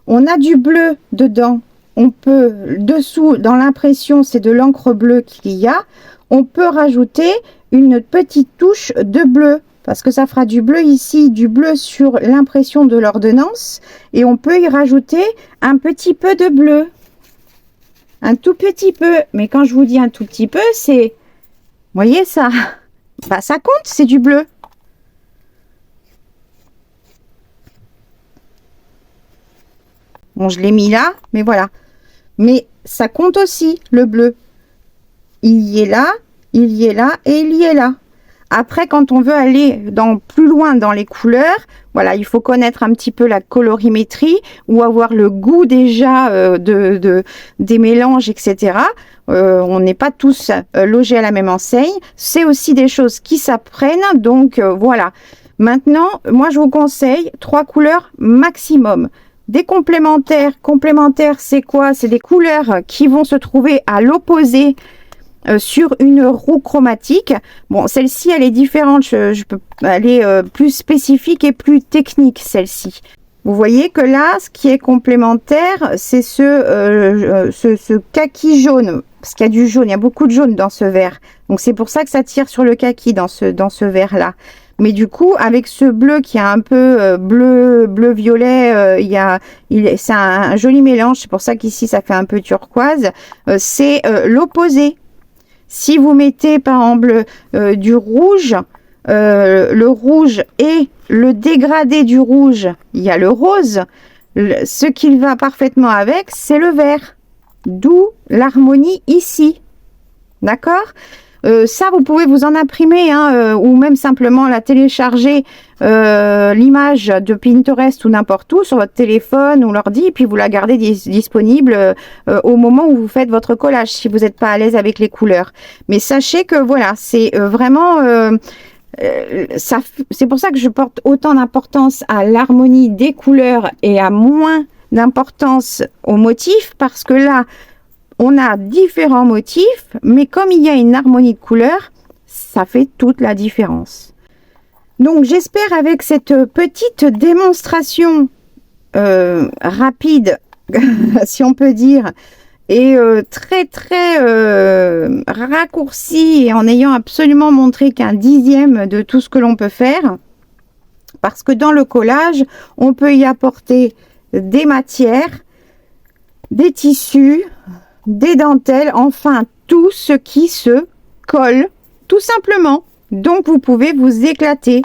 on a du bleu dedans, on peut dessous, dans l'impression c'est de l'encre bleue qu'il y a, on peut rajouter une petite touche de bleu parce que ça fera du bleu ici, du bleu sur l'impression de l'ordonnance, et on peut y rajouter un petit peu de bleu, un tout petit peu, mais quand je vous dis un tout petit peu, c'est, voyez ça, bah ça compte, c'est du bleu. Bon, je l'ai mis là, mais voilà. Mais ça compte aussi, le bleu. Il y est là, il y est là et il y est là. Après, quand on veut aller plus loin dans les couleurs, voilà, il faut connaître un petit peu la colorimétrie ou avoir le goût déjà des mélanges, etc. On n'est pas tous logés à la même enseigne. C'est aussi des choses qui s'apprennent. Donc, voilà. Maintenant, moi, je vous conseille 3 couleurs maximum. Des complémentaires. Complémentaires, c'est quoi? C'est des couleurs qui vont se trouver à l'opposé sur une roue chromatique. Bon, celle-ci, elle est différente. Je peux aller plus spécifique et plus technique, celle-ci. Vous voyez que là, ce qui est complémentaire, c'est ce kaki jaune. Parce qu'il y a du jaune, il y a beaucoup de jaune dans ce vert. Donc, c'est pour ça que ça tire sur le kaki dans ce vert-là. Mais du coup, avec ce bleu qui est un peu bleu-violet, c'est un joli mélange. C'est pour ça qu'ici, ça fait un peu turquoise. C'est l'opposé. Si vous mettez, par exemple, du rouge, le rouge et le dégradé du rouge, il y a le rose. Ce qui va parfaitement avec, c'est le vert. D'où l'harmonie ici. D'accord ? Ça, vous pouvez vous en imprimer ou même simplement la télécharger, l'image de Pinterest ou n'importe où sur votre téléphone ou l'ordi, et puis vous la gardez disponible au moment où vous faites votre collage si vous n'êtes pas à l'aise avec les couleurs. Mais sachez que voilà, c'est vraiment... c'est pour ça que je porte autant d'importance à l'harmonie des couleurs et à moins d'importance aux motifs, parce que là, on a différents motifs, mais comme il y a une harmonie de couleurs, ça fait toute la différence. Donc, j'espère avec cette petite démonstration rapide, si on peut dire, et très raccourcie, et en ayant absolument montré qu'un dixième de tout ce que l'on peut faire, parce que dans le collage, on peut y apporter des matières, des tissus, des dentelles, enfin tout ce qui se colle tout simplement. Donc vous pouvez vous éclater.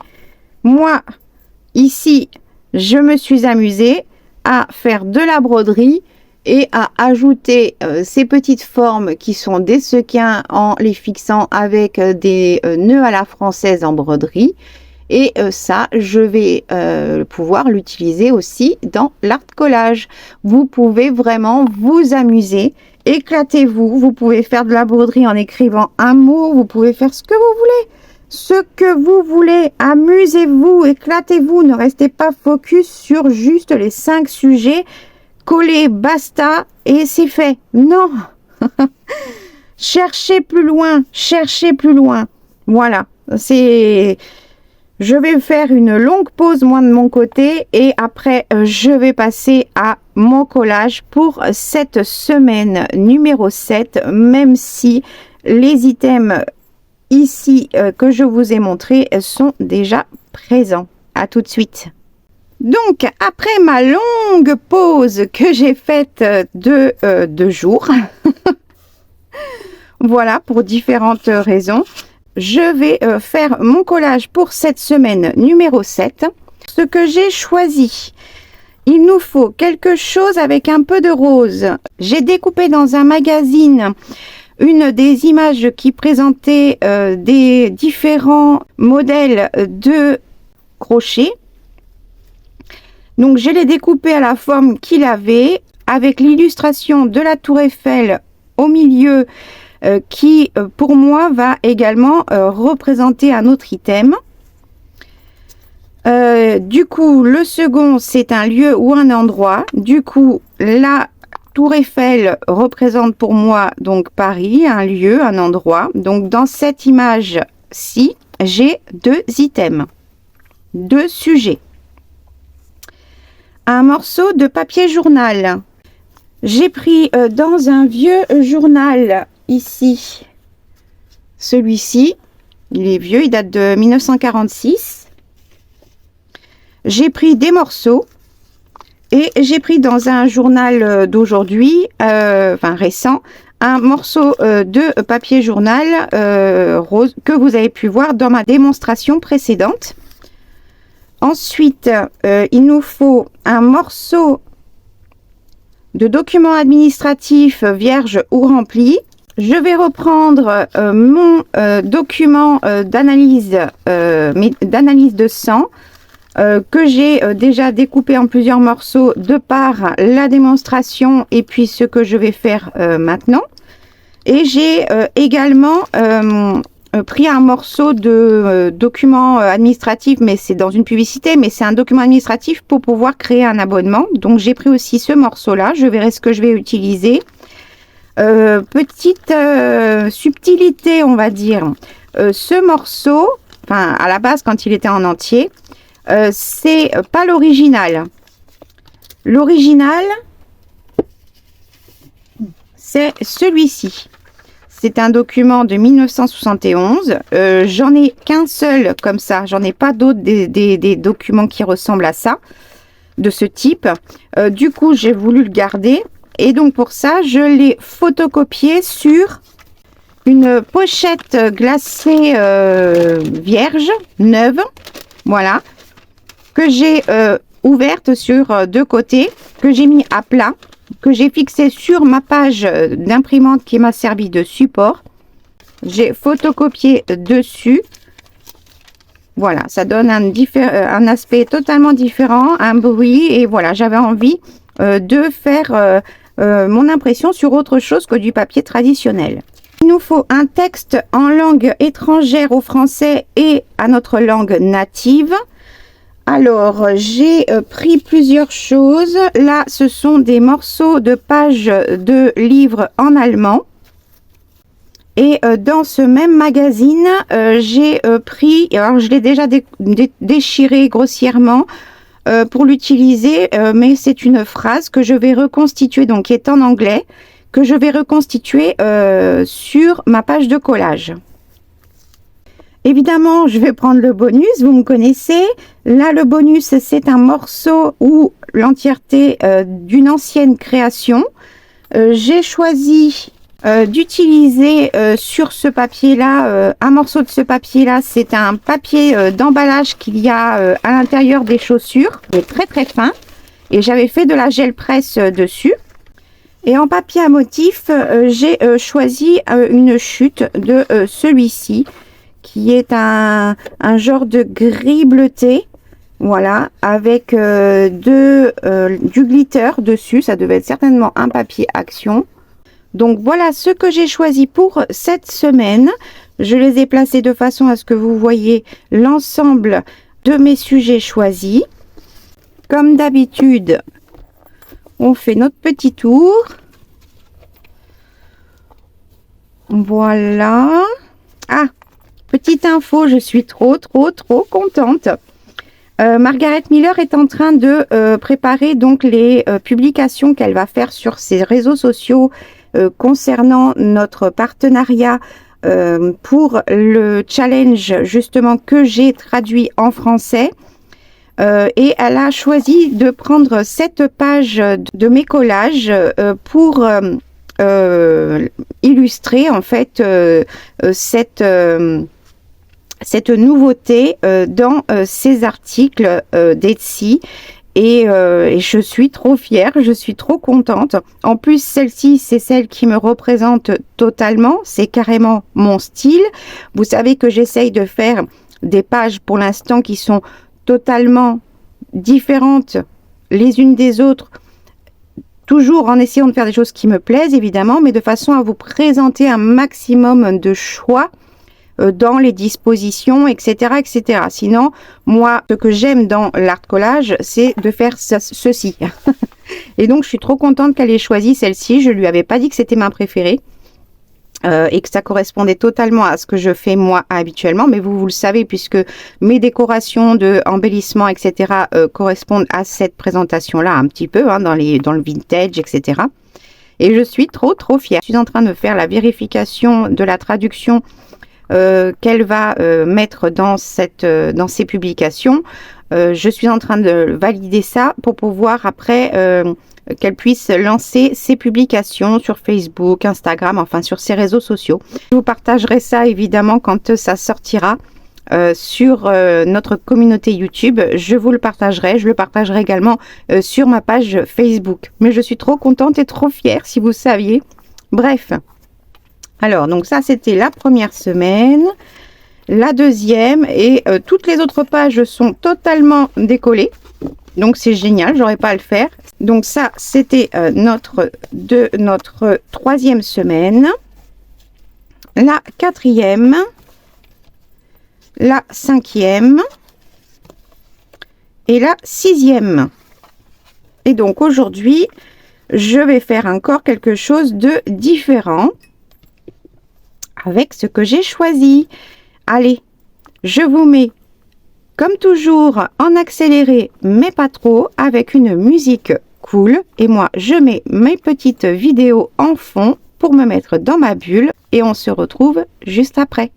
Moi ici je me suis amusée à faire de la broderie et à ajouter ces petites formes qui sont des sequins en les fixant avec des nœuds à la française en broderie. Et ça, je vais pouvoir l'utiliser aussi dans l'art collage. Vous pouvez vraiment vous amuser, éclatez-vous. Vous pouvez faire de la broderie en écrivant un mot. Vous pouvez faire ce que vous voulez. Ce que vous voulez. Amusez-vous, éclatez-vous. Ne restez pas focus sur juste les 5 sujets. Collez, basta, et c'est fait. Non. Cherchez plus loin. Cherchez plus loin. Voilà. C'est... Je vais faire une longue pause, moi, de mon côté, et après, je vais passer à mon collage pour cette semaine numéro 7, même si les items ici que je vous ai montrés sont déjà présents. À tout de suite. Donc, après ma longue pause que j'ai faite de 2 jours, voilà, pour différentes raisons, je vais faire mon collage pour cette semaine numéro 7. Ce que j'ai choisi, il nous faut quelque chose avec un peu de rose. J'ai découpé dans un magazine une des images qui présentait des différents modèles de crochet. Donc je l'ai découpé à la forme qu'il avait, avec l'illustration de la tour Eiffel au milieu, qui pour moi va également représenter un autre item. Du coup, le second, c'est un lieu ou un endroit. Du coup, la tour Eiffel représente pour moi donc Paris, un lieu, un endroit. Donc dans cette image-ci, j'ai 2 items, 2 sujets. Un morceau de papier journal. J'ai pris dans un vieux journal ici, celui-ci, il est vieux, il date de 1946. J'ai pris des morceaux et j'ai pris dans un journal d'aujourd'hui, enfin récent, un morceau de papier journal rose que vous avez pu voir dans ma démonstration précédente. Ensuite, il nous faut un morceau de document administratif vierge ou rempli. Je vais reprendre mon document d'analyse de sang que j'ai déjà découpé en plusieurs morceaux de par la démonstration et puis ce que je vais faire maintenant. Et j'ai également pris un morceau de document administratif, mais c'est dans une publicité, mais c'est un document administratif pour pouvoir créer un abonnement. Donc j'ai pris aussi ce morceau-là, je verrai ce que je vais utiliser. Petite subtilité, on va dire, ce morceau, enfin à la base quand il était en entier, c'est pas l'original. L'original, c'est celui-ci. C'est un document de 1971. J'en ai qu'un seul comme ça. J'en ai pas d'autres des documents qui ressemblent à ça, de ce type. Du coup, j'ai voulu le garder. Et donc, pour ça, je l'ai photocopié sur une pochette glacée vierge, neuve. Voilà. Que j'ai ouverte sur 2 côtés. Que j'ai mis à plat. Que j'ai fixé sur ma page d'imprimante qui m'a servi de support. j'ai photocopié dessus. Voilà, ça donne un aspect totalement différent, un bruit. Et voilà, j'avais envie de faire mon impression sur autre chose que du papier traditionnel. Il nous faut un texte en langue étrangère au français et à notre langue native. Alors, j'ai pris plusieurs choses. Là, ce sont des morceaux de pages de livres en allemand. Et dans ce même magazine, j'ai pris, alors je l'ai déjà déchiré grossièrement pour l'utiliser, mais c'est une phrase que je vais reconstituer, donc qui est en anglais, que je vais reconstituer sur ma page de collage. Évidemment, je vais prendre le bonus, vous me connaissez. Là, le bonus, c'est un morceau ou l'entièreté d'une ancienne création. J'ai choisi d'utiliser sur ce papier-là, un morceau de ce papier-là. C'est un papier d'emballage qu'il y a à l'intérieur des chaussures. Il est très très fin. Et j'avais fait de la gel presse dessus. Et en papier à motif, j'ai choisi une chute de celui-ci, qui est un genre de gris bleuté, voilà, avec du glitter dessus. Ça devait être certainement un papier action. Donc voilà ce que j'ai choisi pour cette semaine. Je les ai placés de façon à ce que vous voyez l'ensemble de mes sujets choisis. Comme d'habitude, on fait notre petit tour. Voilà. Ah, petite info, je suis trop contente. Margaret Miller est en train de préparer donc les publications qu'elle va faire sur ses réseaux sociaux concernant notre partenariat pour le challenge justement que j'ai traduit en français. Et elle a choisi de prendre cette page de mes collages pour illustrer en fait cette nouveauté dans ces articles d'Etsy. Et je suis trop fière, je suis trop contente. En plus, celle-ci, c'est celle qui me représente totalement. C'est carrément mon style. Vous savez que j'essaye de faire des pages pour l'instant qui sont totalement différentes les unes des autres, toujours en essayant de faire des choses qui me plaisent évidemment, mais de façon à vous présenter un maximum de choix dans les dispositions, etc., etc. Sinon, moi, ce que j'aime dans l'art collage, c'est de faire ceci. Et donc, je suis trop contente qu'elle ait choisi celle-ci. Je lui avais pas dit que c'était ma préférée. Et que ça correspondait totalement à ce que je fais moi habituellement, mais vous le savez puisque mes décorations de embellissement, etc. Correspondent à cette présentation-là un petit peu, hein, dans le vintage, etc. Et je suis trop fière. Je suis en train de faire la vérification de la traduction qu'elle va mettre dans ces publications. Je suis en train de valider ça pour pouvoir après qu'elle puisse lancer ses publications sur Facebook, Instagram, enfin sur ses réseaux sociaux. Je vous partagerai ça évidemment quand ça sortira sur notre communauté YouTube. Je vous le partagerai. Je le partagerai également sur ma page Facebook. Mais je suis trop contente et trop fière si vous saviez. Bref. Alors, donc ça, c'était la première semaine. La deuxième et toutes les autres pages sont totalement décollées. Donc, c'est génial, j'aurais pas à le faire. Donc, ça, c'était notre troisième semaine. La quatrième. La cinquième. Et la sixième. Et donc, aujourd'hui, je vais faire encore quelque chose de différent avec ce que j'ai choisi. Allez, je vous mets comme toujours en accéléré, mais pas trop, avec une musique cool. Et moi, je mets mes petites vidéos en fond pour me mettre dans ma bulle. Et on se retrouve juste après.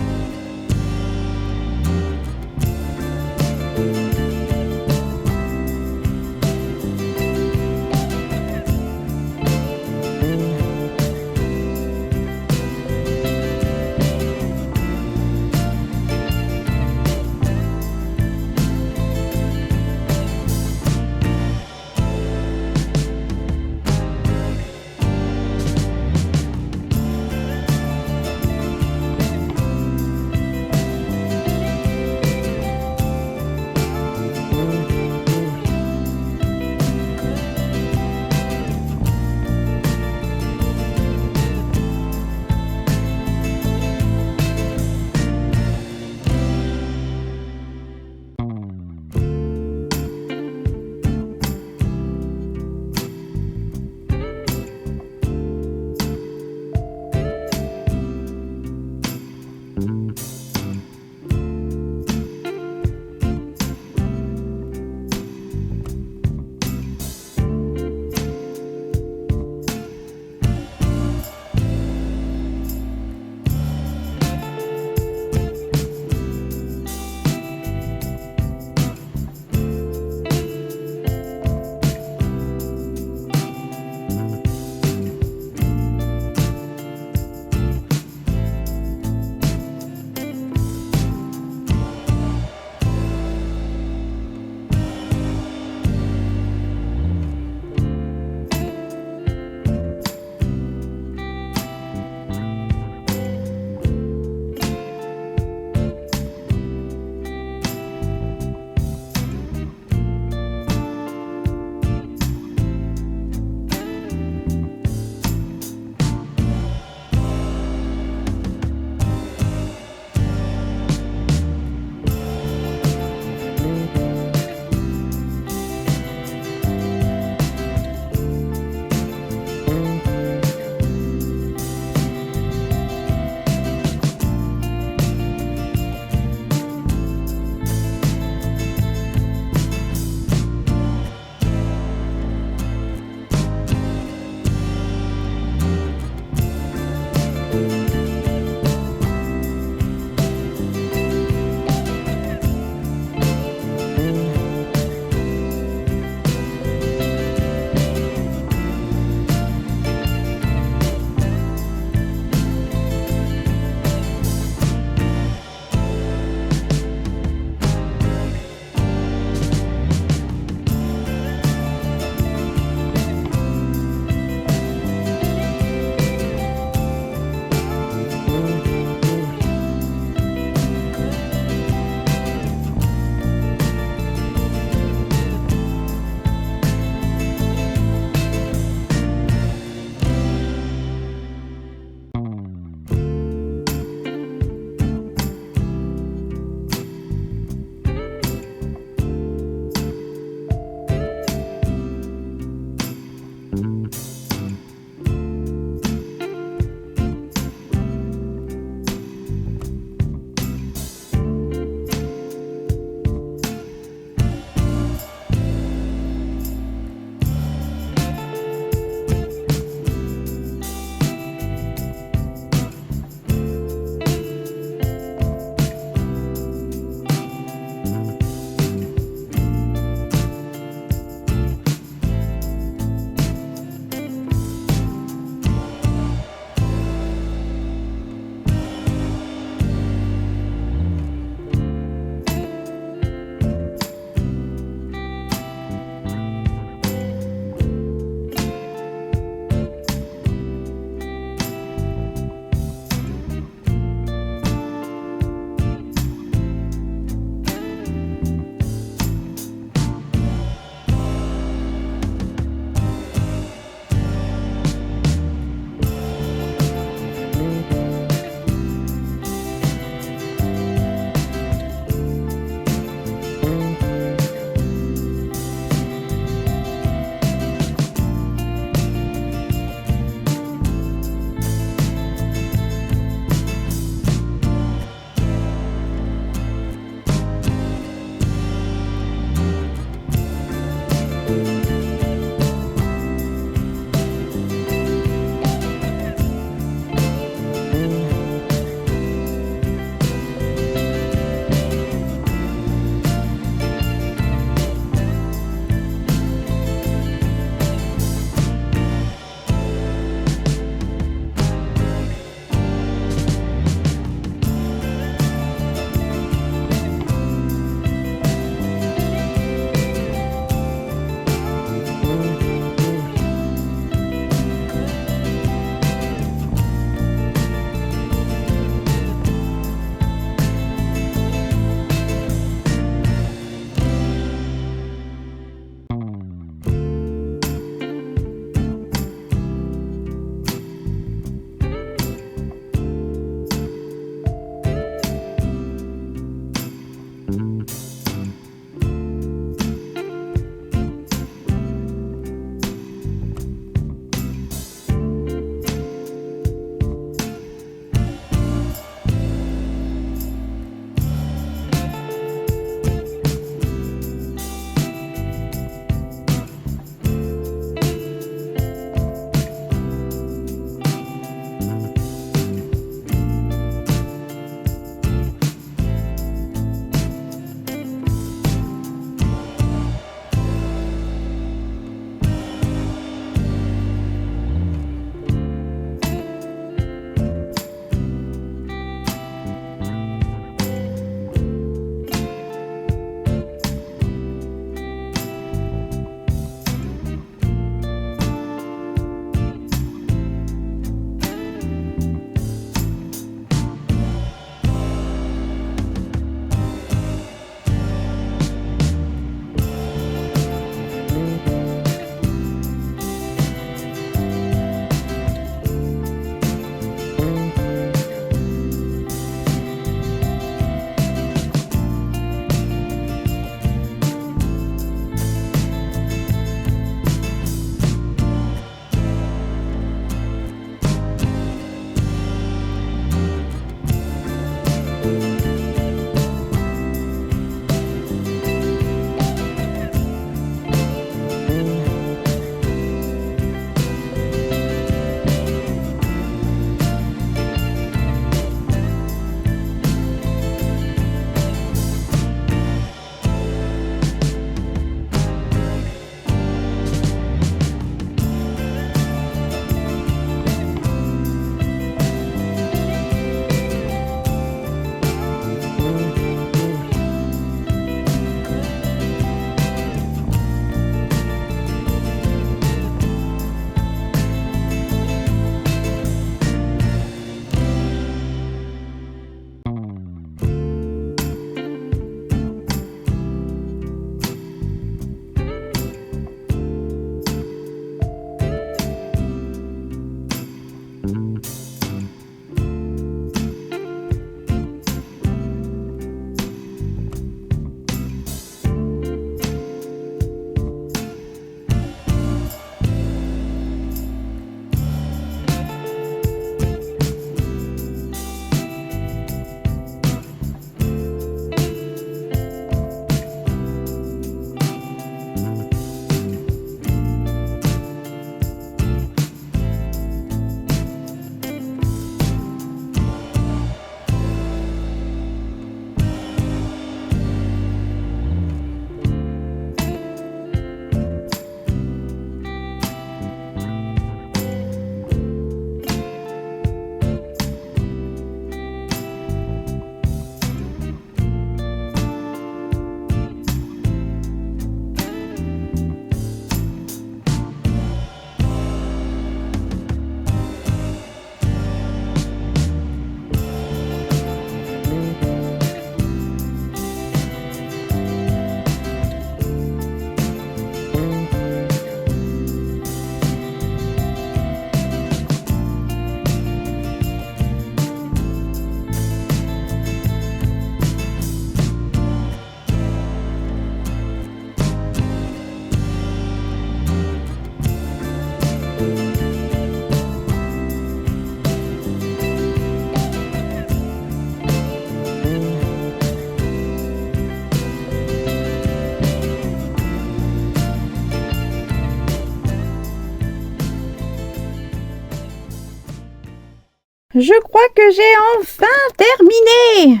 je crois que j'ai enfin terminé.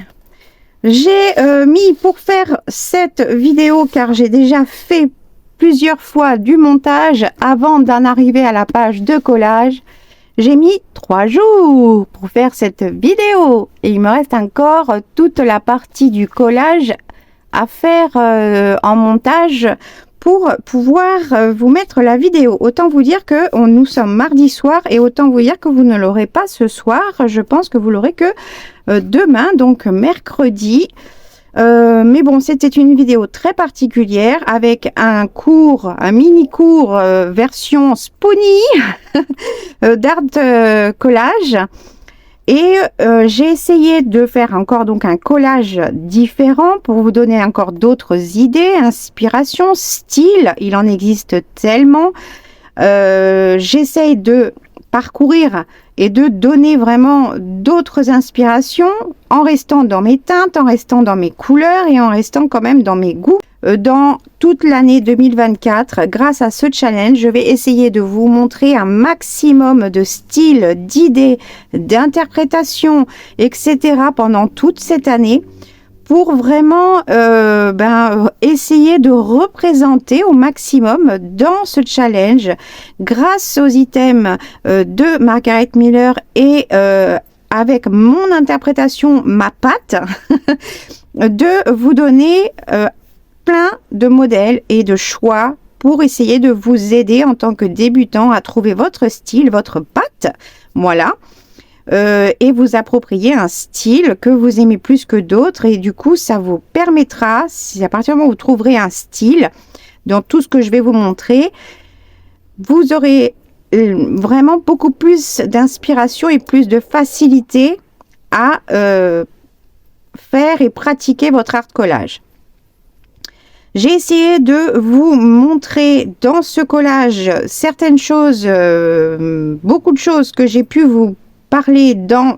J'ai mis pour faire cette vidéo, car j'ai déjà fait plusieurs fois du montage avant d'en arriver à la page de collage. J'ai mis 3 jours pour faire cette vidéo et il me reste encore toute la partie du collage à faire en montage pour pouvoir vous mettre la vidéo. Autant vous dire que nous sommes mardi soir et autant vous dire que vous ne l'aurez pas ce soir. Je pense que vous l'aurez que demain, donc mercredi. Mais bon, c'était une vidéo très particulière avec un cours, un mini cours version Spoonie d'art collage. Et j'ai essayé de faire encore donc un collage différent pour vous donner encore d'autres idées, inspirations, styles. Il en existe tellement. J'essaye de parcourir et de donner vraiment d'autres inspirations en restant dans mes teintes, en restant dans mes couleurs et en restant quand même dans mes goûts. Dans toute l'année 2024, grâce à ce challenge, je vais essayer de vous montrer un maximum de styles, d'idées, d'interprétations, etc. pendant toute cette année pour vraiment essayer de représenter au maximum dans ce challenge, grâce aux items de Margaret Miller et avec mon interprétation, ma patte, de vous donner plein de modèles et de choix pour essayer de vous aider en tant que débutant à trouver votre style, votre patte, voilà. Et vous approprier un style que vous aimez plus que d'autres et du coup ça vous permettra, si à partir du moment où vous trouverez un style dans tout ce que je vais vous montrer, vous aurez vraiment beaucoup plus d'inspiration et plus de facilité à faire et pratiquer votre art collage. J'ai essayé de vous montrer dans ce collage certaines choses, beaucoup de choses que j'ai pu vous parler dans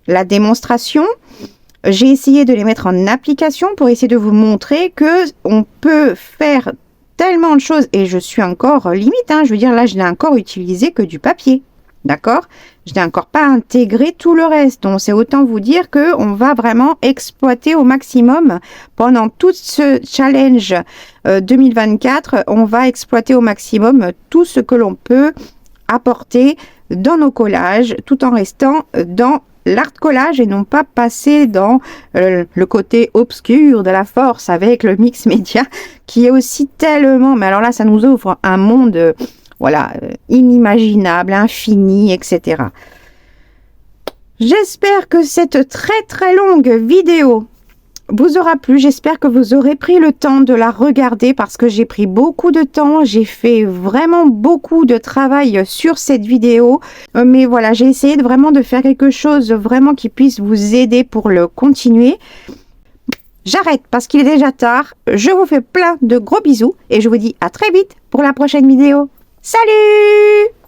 la démonstration. J'ai essayé de les mettre en application pour essayer de vous montrer que on peut faire tellement de choses et je suis encore limite, hein, je veux dire là je n'ai encore utilisé que du papier, d'accord, je n'ai encore pas intégré tout le reste, donc c'est autant vous dire que on va vraiment exploiter au maximum pendant tout ce challenge 2024, on va exploiter au maximum tout ce que l'on peut apporter dans nos collages tout en restant dans l'art collage et non pas passer dans le côté obscur de la force avec le mix média qui est aussi tellement, mais alors là ça nous ouvre un monde voilà, inimaginable, infini, etc. J'espère que cette très longue vidéo vous aura plu. J'espère que vous aurez pris le temps de la regarder parce que j'ai pris beaucoup de temps. J'ai fait vraiment beaucoup de travail sur cette vidéo. Mais voilà, j'ai essayé vraiment de faire quelque chose vraiment qui puisse vous aider pour le continuer. J'arrête parce qu'il est déjà tard. Je vous fais plein de gros bisous et je vous dis à très vite pour la prochaine vidéo. Salut!